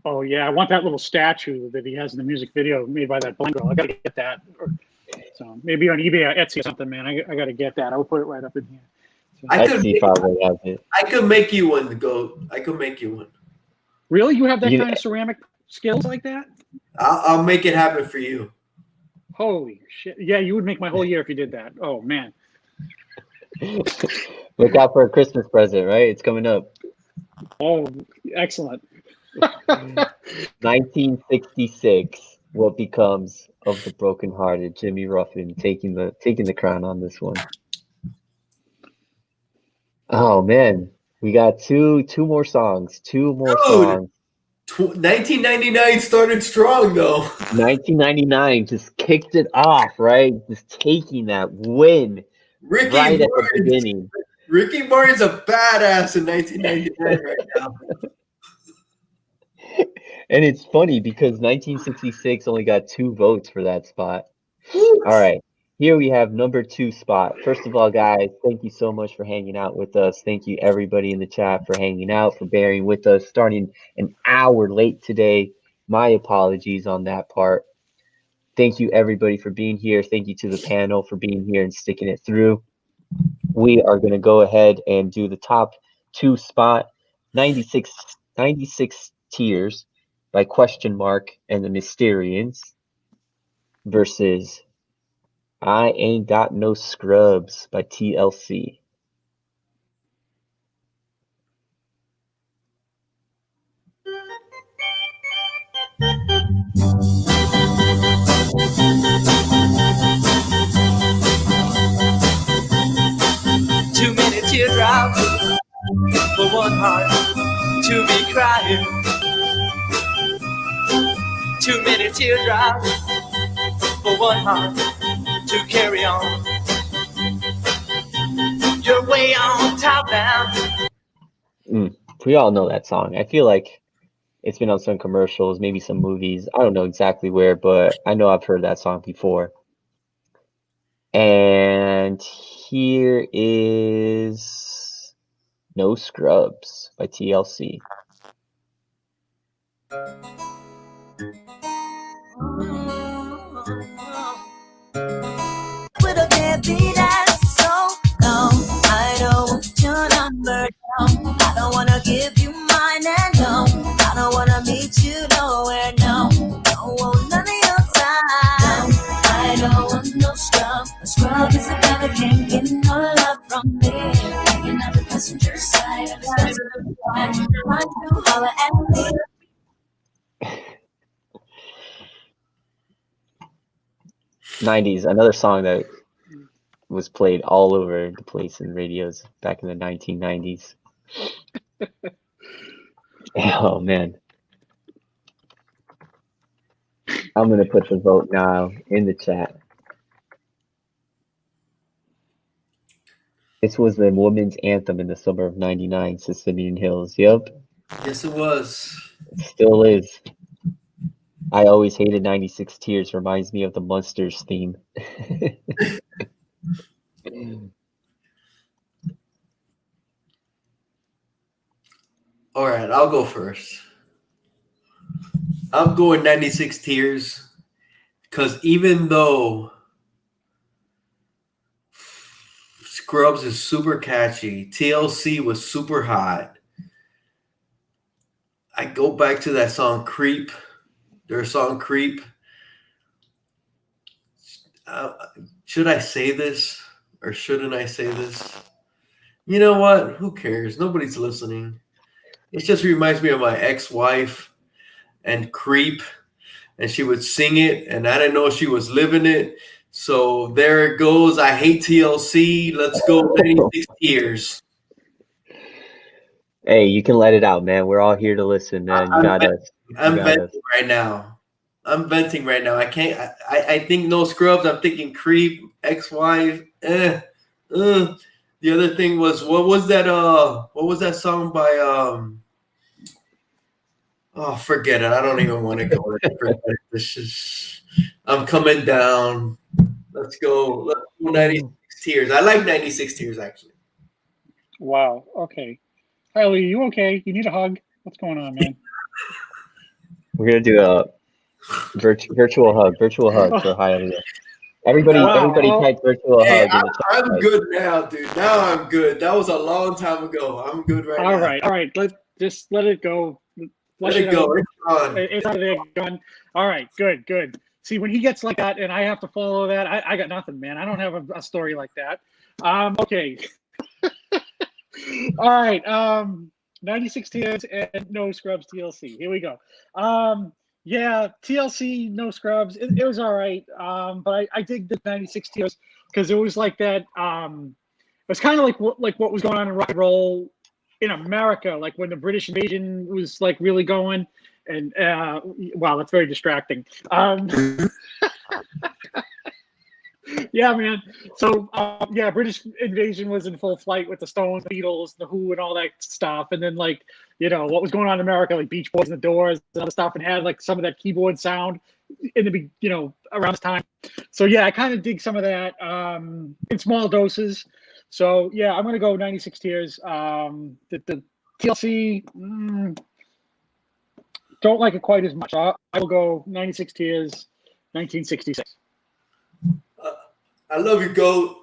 Oh yeah, I want that little statue that he has in the music video made by that blind girl. I gotta get that. So maybe on eBay or Etsy or something, man. I gotta get that. I'll put it right up in here. So, Etsy probably has it. I could make you one, Goat. I could make you one. Really, you have that kind of ceramic skills like that? I'll make it happen for you. Holy shit! Yeah, you would make my whole year if you did that. Oh man. Look out for a Christmas present, right? It's coming up. Oh, excellent. 1966. What Becomes of the Brokenhearted? Jimmy Ruffin taking the crown on this one. Oh man, we got two more songs. Two more songs. 1999 started strong though. 1999 just kicked it off, right? Just taking that win right at the beginning. Ricky Martin's a badass in 1999 right now. And it's funny because 1966 only got 2 votes for that spot. All right, here we have number 2 spot. First of all, guys, thank you so much for hanging out with us. Thank you, everybody in the chat, for hanging out, for bearing with us, starting an hour late today. My apologies on that part. Thank you, everybody, for being here. Thank you to the panel for being here and sticking it through. We are going to go ahead and do the top 2 spot, 96 Tears by Question Mark and the Mysterians versus I Ain't Got No Scrubs by TLC. Too many teardrops for one heart to be crying. Too many teardrops for one heart to carry on. You're way on top now. We all know that song. I feel like it's been on some commercials, maybe some movies. I don't know exactly where, but I know I've heard that song before. And here is No Scrubs by TLC. With a deadbeat ass so long, I don't want your number down. I don't wanna give you mine and no, I don't wanna meet you nowhere, no. Don't want none of your time. No, I don't want no scrub. A scrub is a guy that can't get no love from me. Hanging out the passenger side of his trying to holler at me. 90s, another song that was played all over the place in radios back in the 1990s. Oh man. I'm going to put the vote now in the chat. This was the women's anthem in the summer of '99, Sicilian Hills. Yep, Yes, it was. it still is. I always hated 96 Tears. Reminds me of the Munsters theme. All right, I'll go first. I'm going 96 Tears because even though Scrubs is super catchy, TLC was super hot, I go back to that song Creep, their song Creep. Should I say this or shouldn't I say this? You know what? Who cares? Nobody's listening. It just reminds me of my ex-wife and Creep, and she would sing it, and I didn't know she was living it. So there it goes. I hate TLC. Let's go 96 Tears. Hey, you can let it out, man. We're all here to listen, man. You got us. I'm venting right now. I'm venting right now. I can't. I think no Scrubs. I'm thinking Creep, ex-wife. The other thing was what was that? What was that song by? Oh, forget it. I don't even want to go. This is. I'm coming down. Let's go. Let's go 96 Tears. I like 96 Tears actually. Wow. Okay. Kylie, you okay? You need a hug? What's going on, man? We're gonna do a virtual hug for Hialeah. Everybody type virtual hug. In the chat, I'm guys. good now, dude. Now I'm good. That was a long time ago. I'm good right now. All right. Just let it go. Let it go. It's gone. It's out of there, gone. All right, good. See, when he gets like that and I have to follow that, I got nothing, man. I don't have a story like that. Okay. All right. 96 Tears and No Scrubs TLC. Here we go. Yeah, TLC, No Scrubs. It was all right. But I dig the 96 Tears because it was like that. It was kind of like what was going on in rock and roll in America, like when the British invasion was like really going. And wow, that's very distracting. Yeah, man. So yeah, British invasion was in full flight with the Stones, the Beatles, the Who, and all that stuff. And then like what was going on in America, like Beach Boys and the Doors and other stuff, and had like some of that keyboard sound in the around this time. So yeah, I kind of dig some of that in small doses. So yeah, I'm gonna go 96 Tears. The TLC. Don't like it quite as much. I will go 96 Tears, 1966. I love you, GOAT.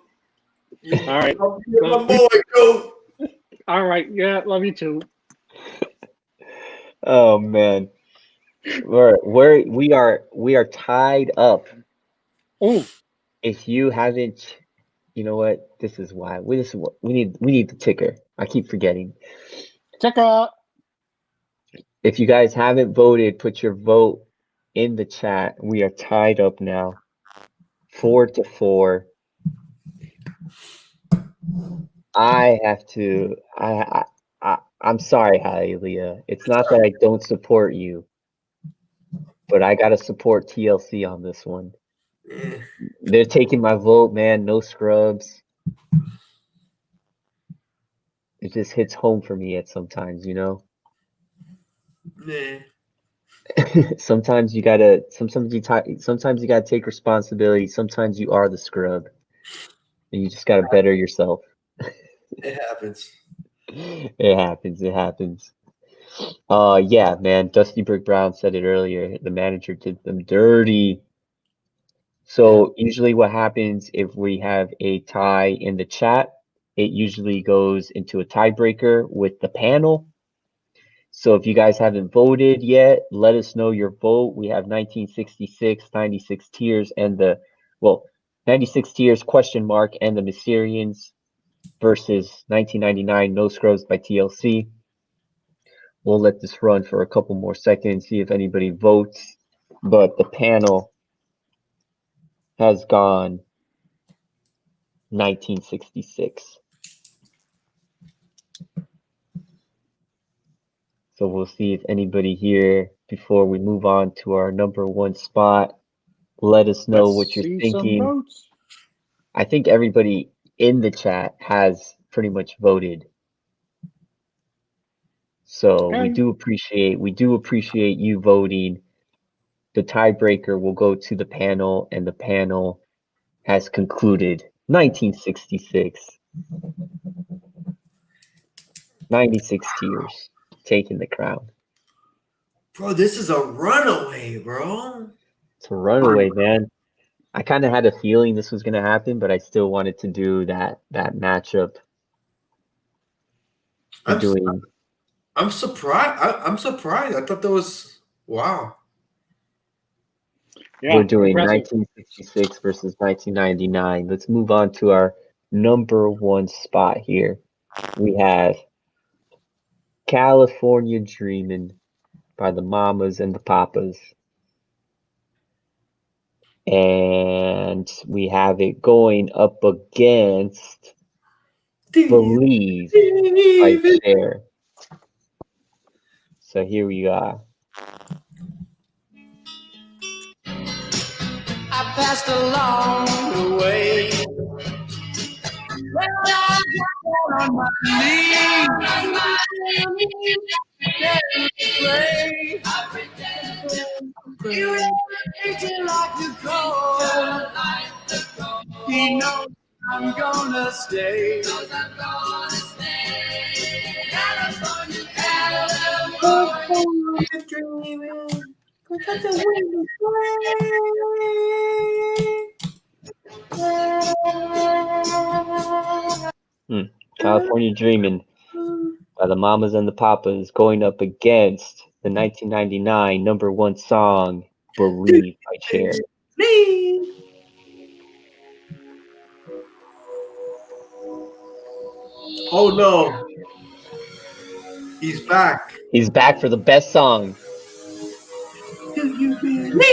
All right. You're my boy, GOAT. All right. Yeah, love you too. Oh man, we are tied up. Oh, if you haven't, you know what? This is why we need the ticker. I keep forgetting. Ticker. If you guys haven't voted, put your vote in the chat. We are tied up now, 4-4. I have to. I'm sorry, Hialeah. It's not that I don't support you, but I gotta support TLC on this one. They're taking my vote, man. No Scrubs. It just hits home for me at sometimes, Nah. Sometimes you gotta take responsibility. Sometimes you are the scrub, and you just gotta better yourself. It happens. It happens. Yeah, man. Dusty Brick Brown said it earlier. The manager did them dirty. So usually what happens if we have a tie in the chat, it usually goes into a tiebreaker with the panel. So if you guys haven't voted yet, let us know your vote. We have 1966, 96 Tears, and 96 Tears question mark and the Mysterians versus 1999 No Scrubs by TLC. We'll let this run for a couple more seconds, see if anybody votes. But the panel has gone 1966. So we'll see if anybody here, before we move on to our number one spot, let us know what you're thinking. I think everybody, in the chat has pretty much voted. So we Okay. do appreciate you voting. The tiebreaker will go to the panel, and the panel has concluded 1966. 96 Tears taking the crown. Bro, this is a runaway, bro. It's a runaway, man. I kind of had a feeling this was going to happen, but I still wanted to do that matchup. I'm surprised. I'm surprised. I thought that was wow. Yeah, We're doing impressive. 1966 versus 1999. Let's move on to our number one spot here. We have California Dreamin' by the Mamas and the Papas. And we have it going up against Believe by Cher. So here we are. I passed along the way. Well, I got on my knees. You ain't like to go. He knows I'm gonna stay. California, dreaming. California Dreamin' by the Mamas and the Papas going up against the 1999 number one song, Believe by Cher. Oh no. He's back. He's back for the best song. Do you believe you're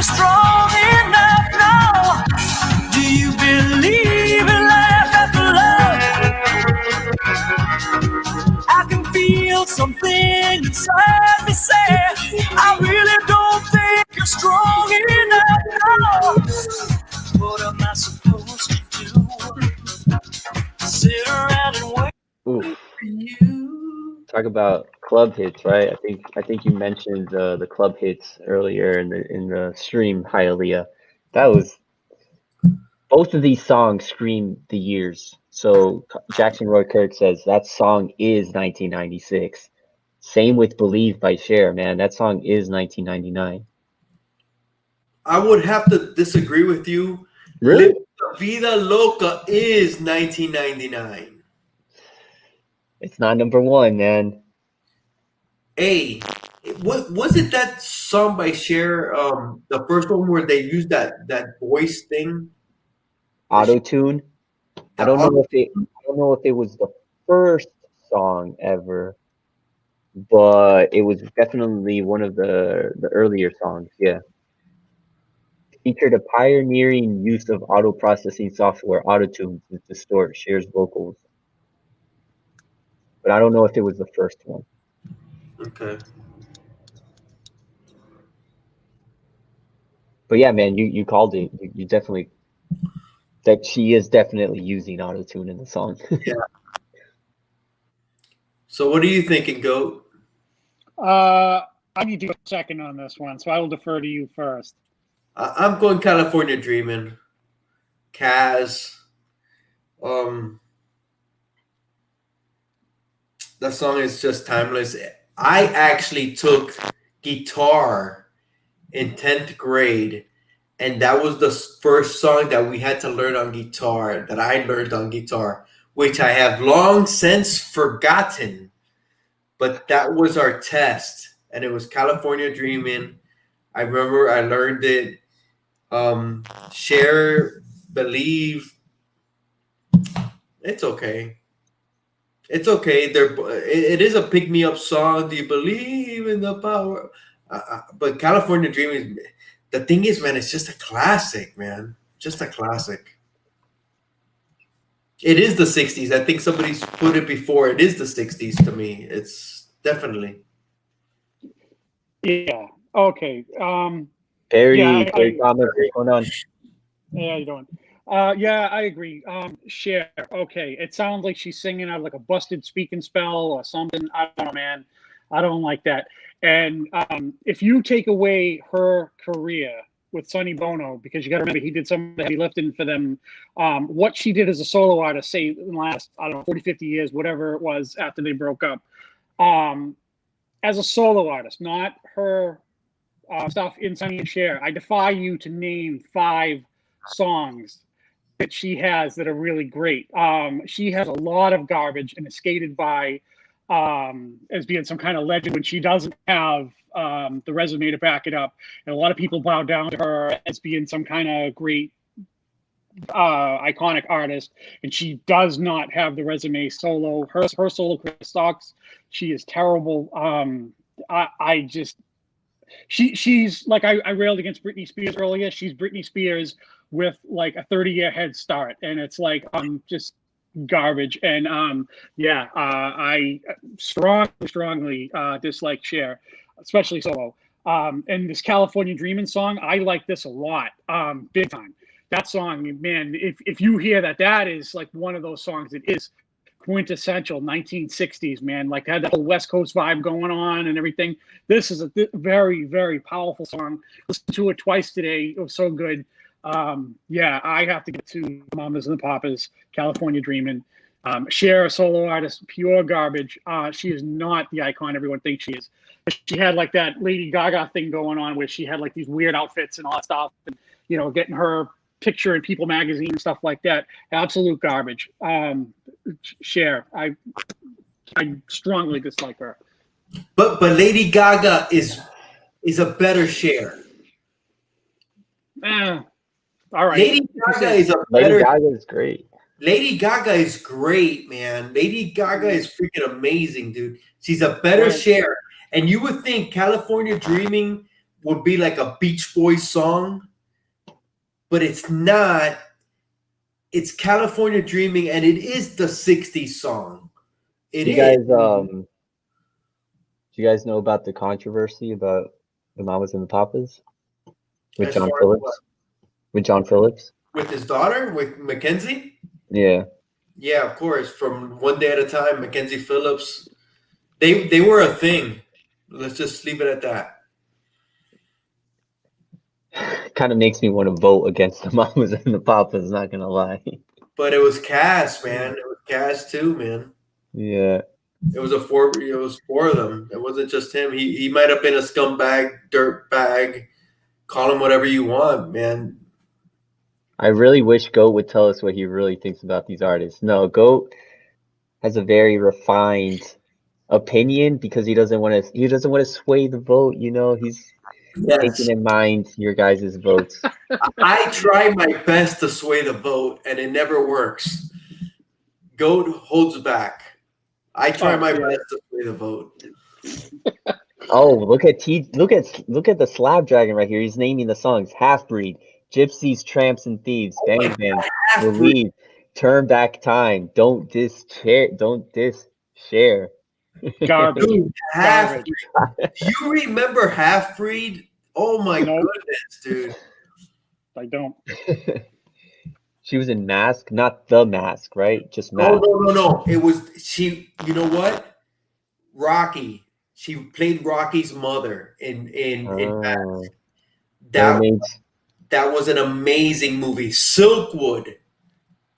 strong enough now? Do you believe in life after love? I can feel something inside me say, I really don't think you're strong enough now. What am I supposed to do? Sit around and wait Oof. for you. Talk about club hits, right? I think you mentioned the club hits earlier in the stream, Hialeah. That was both of these songs scream the years. So Jackson Roy Kirk says that song is 1996. Same with Believe by Cher, man. That song is 1999. I would have to disagree with you. Really? La Vida Loca is 1999. It's not number one, man. Hey, what was it that song by Cher? The first one where they used that voice thing. Auto Tune. I don't know if it was the first song ever, but it was definitely one of the earlier songs. Yeah. Featured a pioneering use of auto processing software, Autotune, to distort Cher's vocals. But I don't know if it was the first one. Okay. But yeah, man, you called it. You definitely, that she is definitely using Autotune in the song. Yeah. So what are you thinking, Goat? I need to go second on this one, so I will defer to you first. I'm going California Dreamin'. Kaz. That song is just timeless. I actually took guitar in 10th grade, and that was the first song that we had to learn on guitar, that I learned on guitar, which I have long since forgotten. But that was our test, and it was California Dreamin'. I remember I learned it. Share, Believe. It's okay. It's okay. It is a pick me up song. Do you believe in the power? But California Dreaming, the thing is, man, it's just a classic, man. Just a classic. It is the 60s. I think somebody's put it before. It is the 60s to me. It's definitely. Yeah. Okay. Barry Yeah, Thomas, what's going on? Hey, how you doing? Yeah, I agree. Cher. Okay, it sounds like she's singing out of like a busted speaking spell or something. I don't know, man. I don't like that. And if you take away her career with Sonny Bono, because you got to remember he did some of the heavy lifting for them. What she did as a solo artist, say in the last, I don't know, 40, 50 years, whatever it was after they broke up, as a solo artist, not her stuff in Sonny and Cher. I defy you to name 5 songs that she has that are really great. She has a lot of garbage and is skated by as being some kind of legend when she doesn't have the resume to back it up. And a lot of people bow down to her as being some kind of great iconic artist, and she does not have the resume solo. Her solo career sucks. She is terrible. She's like I railed against Britney Spears earlier. She's Britney Spears with like a 30-year head start, and it's like just garbage. And I strongly dislike Cher, especially solo. And this California Dreamin' song, I like this a lot, big time. That song, man, if you hear that, that is like one of those songs that is quintessential 1960s, man. Like had that whole West Coast vibe going on and everything. This is a very, very powerful song. Listened to it twice today. It was so good. I have to get to Mamas and the Papas, California Dreamin'. Cher, a solo artist, pure garbage. She is not the icon everyone thinks she is. She had like that Lady Gaga thing going on where she had like these weird outfits and all that stuff, and getting her picture in People magazine and stuff like that. Absolute garbage. Cher, I strongly dislike her. But Lady Gaga is a better Cher. All right. Lady Gaga is a Lady better. Gaga is great. Lady Gaga is great, man. Lady Gaga is freaking amazing, dude. She's a better Cher. And you would think California Dreaming would be like a Beach Boys song, but it's not. It's California Dreaming, and it is the 60s song. Do you guys know about the controversy about the Mamas and the Papas with As John far as Phillips? what? With John Phillips? With his daughter, with Mackenzie? Yeah. Yeah, of course. From One Day at a Time, Mackenzie Phillips. They were a thing. Let's just leave it at that. Kind of makes me want to vote against the Mamas and the Papas, not gonna lie. But it was Cass, man. It was Cass too, man. Yeah. It was four of them. It wasn't just him. He might have been a scumbag, dirtbag. Call him whatever you want, man. I really wish Goat would tell us what he really thinks about these artists. No, Goat has a very refined opinion because he doesn't want to sway the vote. He's taking in mind your guys' votes. I try my best to sway the vote, and it never works. Goat holds back. I try my best to sway the vote. Oh, look at the Slab Dragon right here. He's naming the songs: Half Breed, Gypsies, Tramps, and Thieves, Bang Bang, Believe, Turn Back Time, Don't Diss Share. Garbage. Dude, Half Breed. Do you remember Half Breed? Oh my goodness, dude. I don't. She was in Mask, not The Mask, right? Just Mask. No. It was she. You know what? Rocky. She played Rocky's mother in Mask. That was an amazing movie. Silkwood,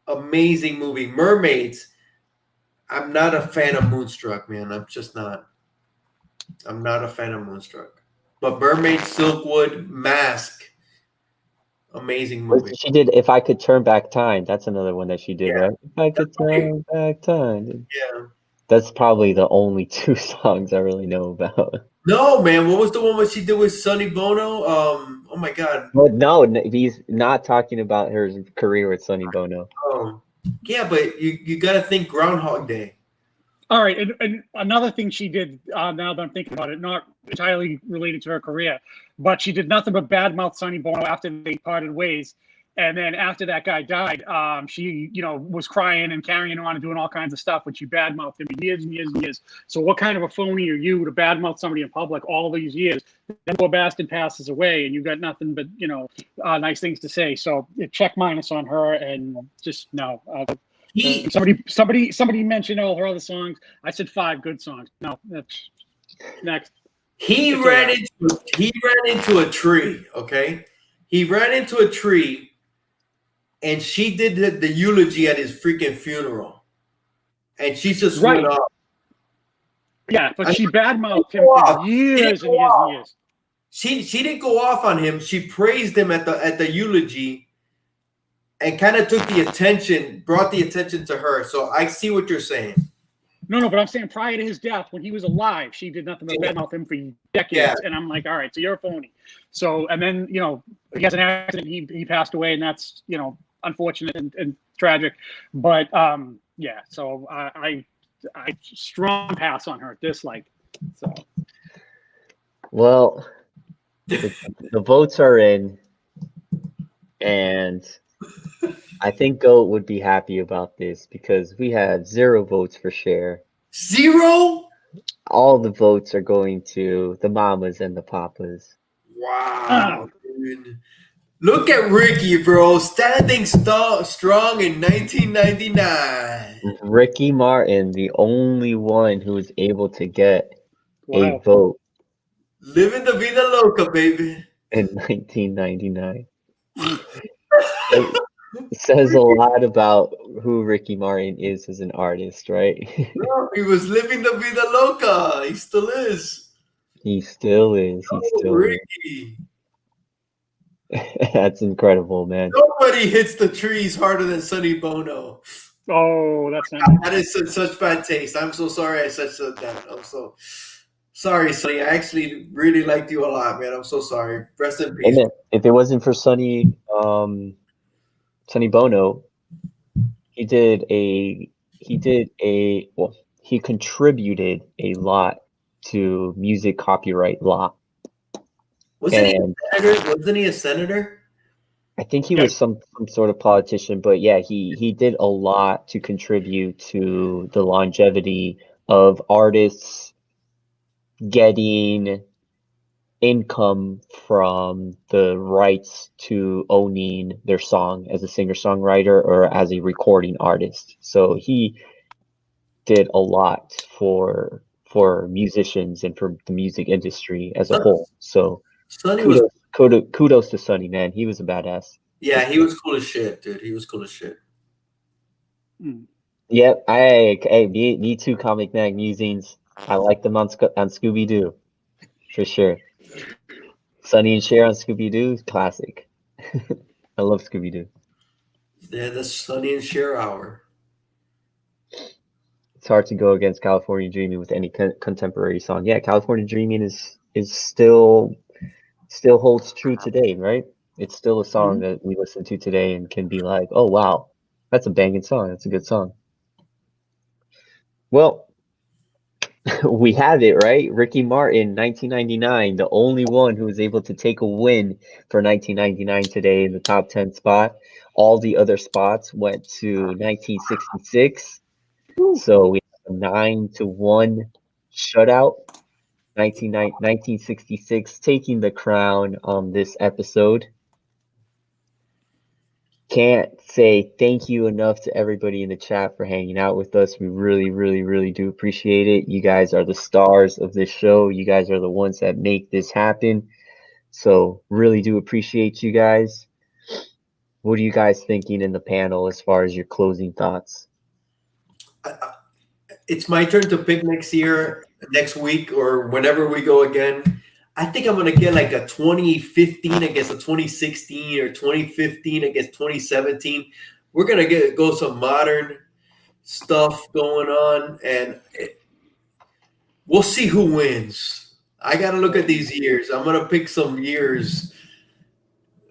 amazing movie. Mermaids. I'm not a fan of Moonstruck, man. I'm just not. I'm not a fan of Moonstruck. But Mermaid, Silkwood, Mask. Amazing movie. She did If I Could Turn Back Time. That's another one that she did, right? If I Could Turn Back Time. Yeah. That's probably the only 2 songs I really know about. No, man. What was the one that she did with Sonny Bono? Oh my God. But no, he's not talking about her career with Sonny Bono. Oh, yeah, but you got to think Groundhog Day. All right, and another thing she did, now that I'm thinking about it, not entirely related to her career, but she did nothing but badmouth Sonny Bono after they parted ways. And then after that guy died, she, was crying and carrying on and doing all kinds of stuff, which she badmouthed him for years and years and years. So what kind of a phony are you to badmouth somebody in public all these years? Then poor bastard passes away, and you got nothing but nice things to say. So check minus on her, and just no. Somebody mentioned all her other songs. I said 5 good songs. No, that's next. He ran into a tree. Okay, he ran into a tree. And she did the eulogy at his freaking funeral. And she just went off. Yeah, but she badmouthed him for years and years and years. She didn't go off on him. She praised him at the eulogy and kind of brought the attention to her. So I see what you're saying. No, but I'm saying prior to his death, when he was alive, she did nothing but badmouth him for decades. Yeah. And I'm like, all right, so you're a phony. So, and then, he has an accident, he passed away, and that's, unfortunate and tragic. But, so I strong pass on her, dislike. So. Well, the votes are in, and I think Goat would be happy about this because we had 0 votes for Cher. 0? All the votes are going to the mamas and the papas. Wow. Dude. Look at Ricky, bro. Standing strong in 1999. Ricky Martin, the only one who was able to get a vote. Living the vida loca, baby. In 1999. It says a lot about who Ricky Martin is as an artist, right? No, he was living the vida loca. He still is. He still is. Ricky. That's incredible, man. Nobody hits the trees harder than Sonny Bono. Oh, that's not. That is such bad taste. I'm so sorry I said that. I'm so sorry, Sonny. I actually really liked you a lot, man. I'm so sorry. Rest in peace. If it wasn't for Sonny Bono, he contributed a lot to music copyright law. Wasn't he a senator? I think he was some sort of politician, but yeah, he did a lot to contribute to the longevity of artists getting income from the rights to owning their song as a singer-songwriter or as a recording artist. So he did a lot for musicians and for the music industry as a whole. So kudos to Sonny, man. He was a badass. Yeah, he was cool as shit, dude. He was cool as shit. Yep. Me too, Comic Mag Musings. I like them on Scooby-Doo. For sure. Sonny and Cher on Scooby-Doo, classic. I love Scooby-Doo. Yeah, that's Sonny and Cher hour. It's hard to go against California Dreamin' with any contemporary song. Yeah, California Dreamin' is still holds true today, right? It's still a song that we listen to today and can be like, oh wow, that's a banging song. That's a good song. Well, we have it, right? Ricky Martin, 1999, the only one who was able to take a win for 1999 today in the top 10 spot. All the other spots went to 1966. So we have a 9-1 shutout. 1966 taking the crown on this episode. Can't say thank you enough to everybody in the chat for hanging out with us. We really, really, really do appreciate it. You guys are the stars of this show. You guys are the ones that make this happen. So really do appreciate you guys. What are you guys thinking in the panel as far as your closing thoughts? It's my turn to pick next week, or whenever we go again. I think I'm going to get like a 2015 against a 2016 or 2015 against 2017. We're going to go some modern stuff going on, and we'll see who wins. I got to look at these years. I'm going to pick some years,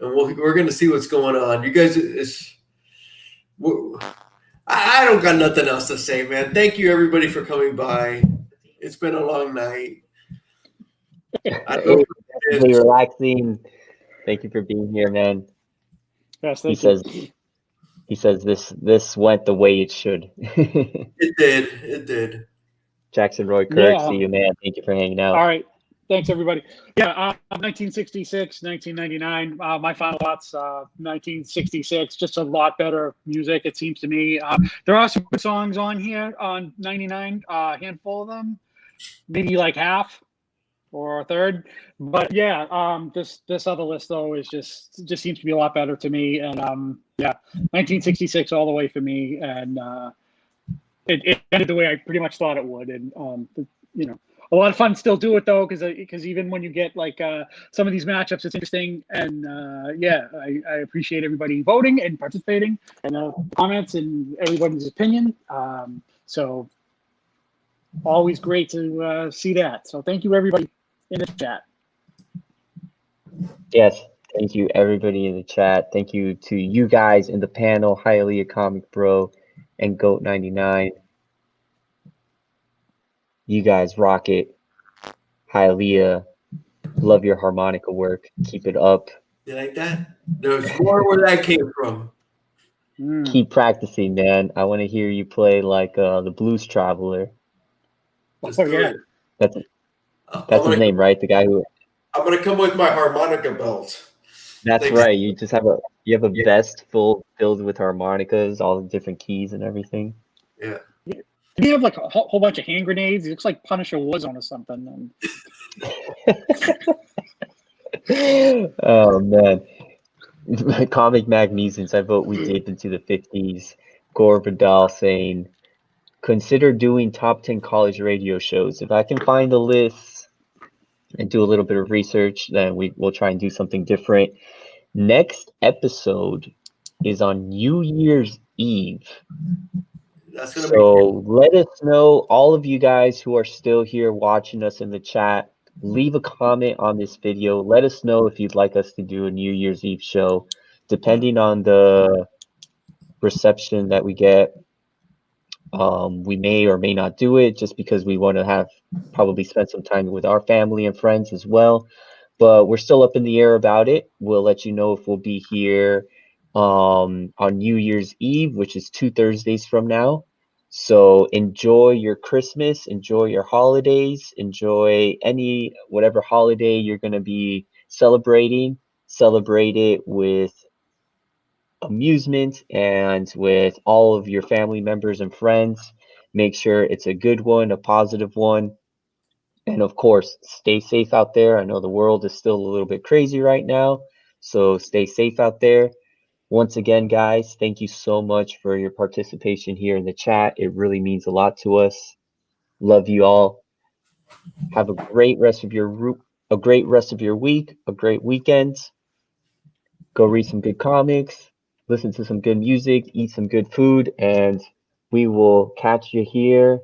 and we're going to see what's going on. You guys, I don't got nothing else to say, man. Thank you, everybody, for coming by. It's been a long night. Really relaxing. Thank you for being here, man. Yes, He thank you. says this went the way it should. It did. It did. Jackson Roy Kirk, Yeah. see you, man. Thank you for hanging out. All right. Thanks, everybody. Yeah, 1966, 1999. My final thoughts, 1966, just a lot better music, it seems to me. There are some good songs on here on 99, a handful of them, maybe like half or a third. But yeah, this other list, though, is just seems to be a lot better to me. And yeah, 1966 all the way for me. And it ended the way I pretty much thought it would. And you know, a lot of fun still do it though, because even when you get like some of these matchups, it's interesting. And yeah, I appreciate everybody voting and participating and comments and everybody's opinion. So always great to see that. So thank you everybody in the chat. Yes, thank you everybody in the chat. Thank you to you guys in the panel, Hialeah Comic Bro and Goat99. You guys rock it. Hialeah, love your harmonica work. Keep it up. You like that? There's more where that came from. Keep practicing, man. I want to hear you play like the Blues Traveler. Just do it. That's his name, right? The guy who. I'm gonna come with my harmonica belt. That's right. You just have a vest filled with harmonicas, all the different keys and everything. Yeah. Did he have like a whole bunch of hand grenades? He looks like Punisher Warzone or something. Oh man. Comic Magnesians, I vote we dip into the 50s. Gore Vidal saying, consider doing top 10 college radio shows. If I can find the list and do a little bit of research, then we'll try and do something different. Next episode is on New Year's Eve. So let us know, all of you guys who are still here watching us in the chat, leave a comment on this video. Let us know if you'd like us to do a New Year's Eve show. Depending on the reception that we get, we may or may not do it, just because we want to probably spend some time with our family and friends as well. But we're still up in the air about it. We'll let you know if we'll be here on New Year's Eve, which is 2 Thursdays from now. So enjoy your Christmas, enjoy your holidays, enjoy whatever holiday you're going to be celebrating. Celebrate it with amusement and with all of your family members and friends. Make sure it's a good one, a positive one. And of course, stay safe out there. I know the world is still a little bit crazy right now, so stay safe out there. Once again, guys, thank you so much for your participation here in the chat. It really means a lot to us. Love you all. Have a great rest of your week, a great weekend. Go read some good comics, listen to some good music, eat some good food, and we will catch you here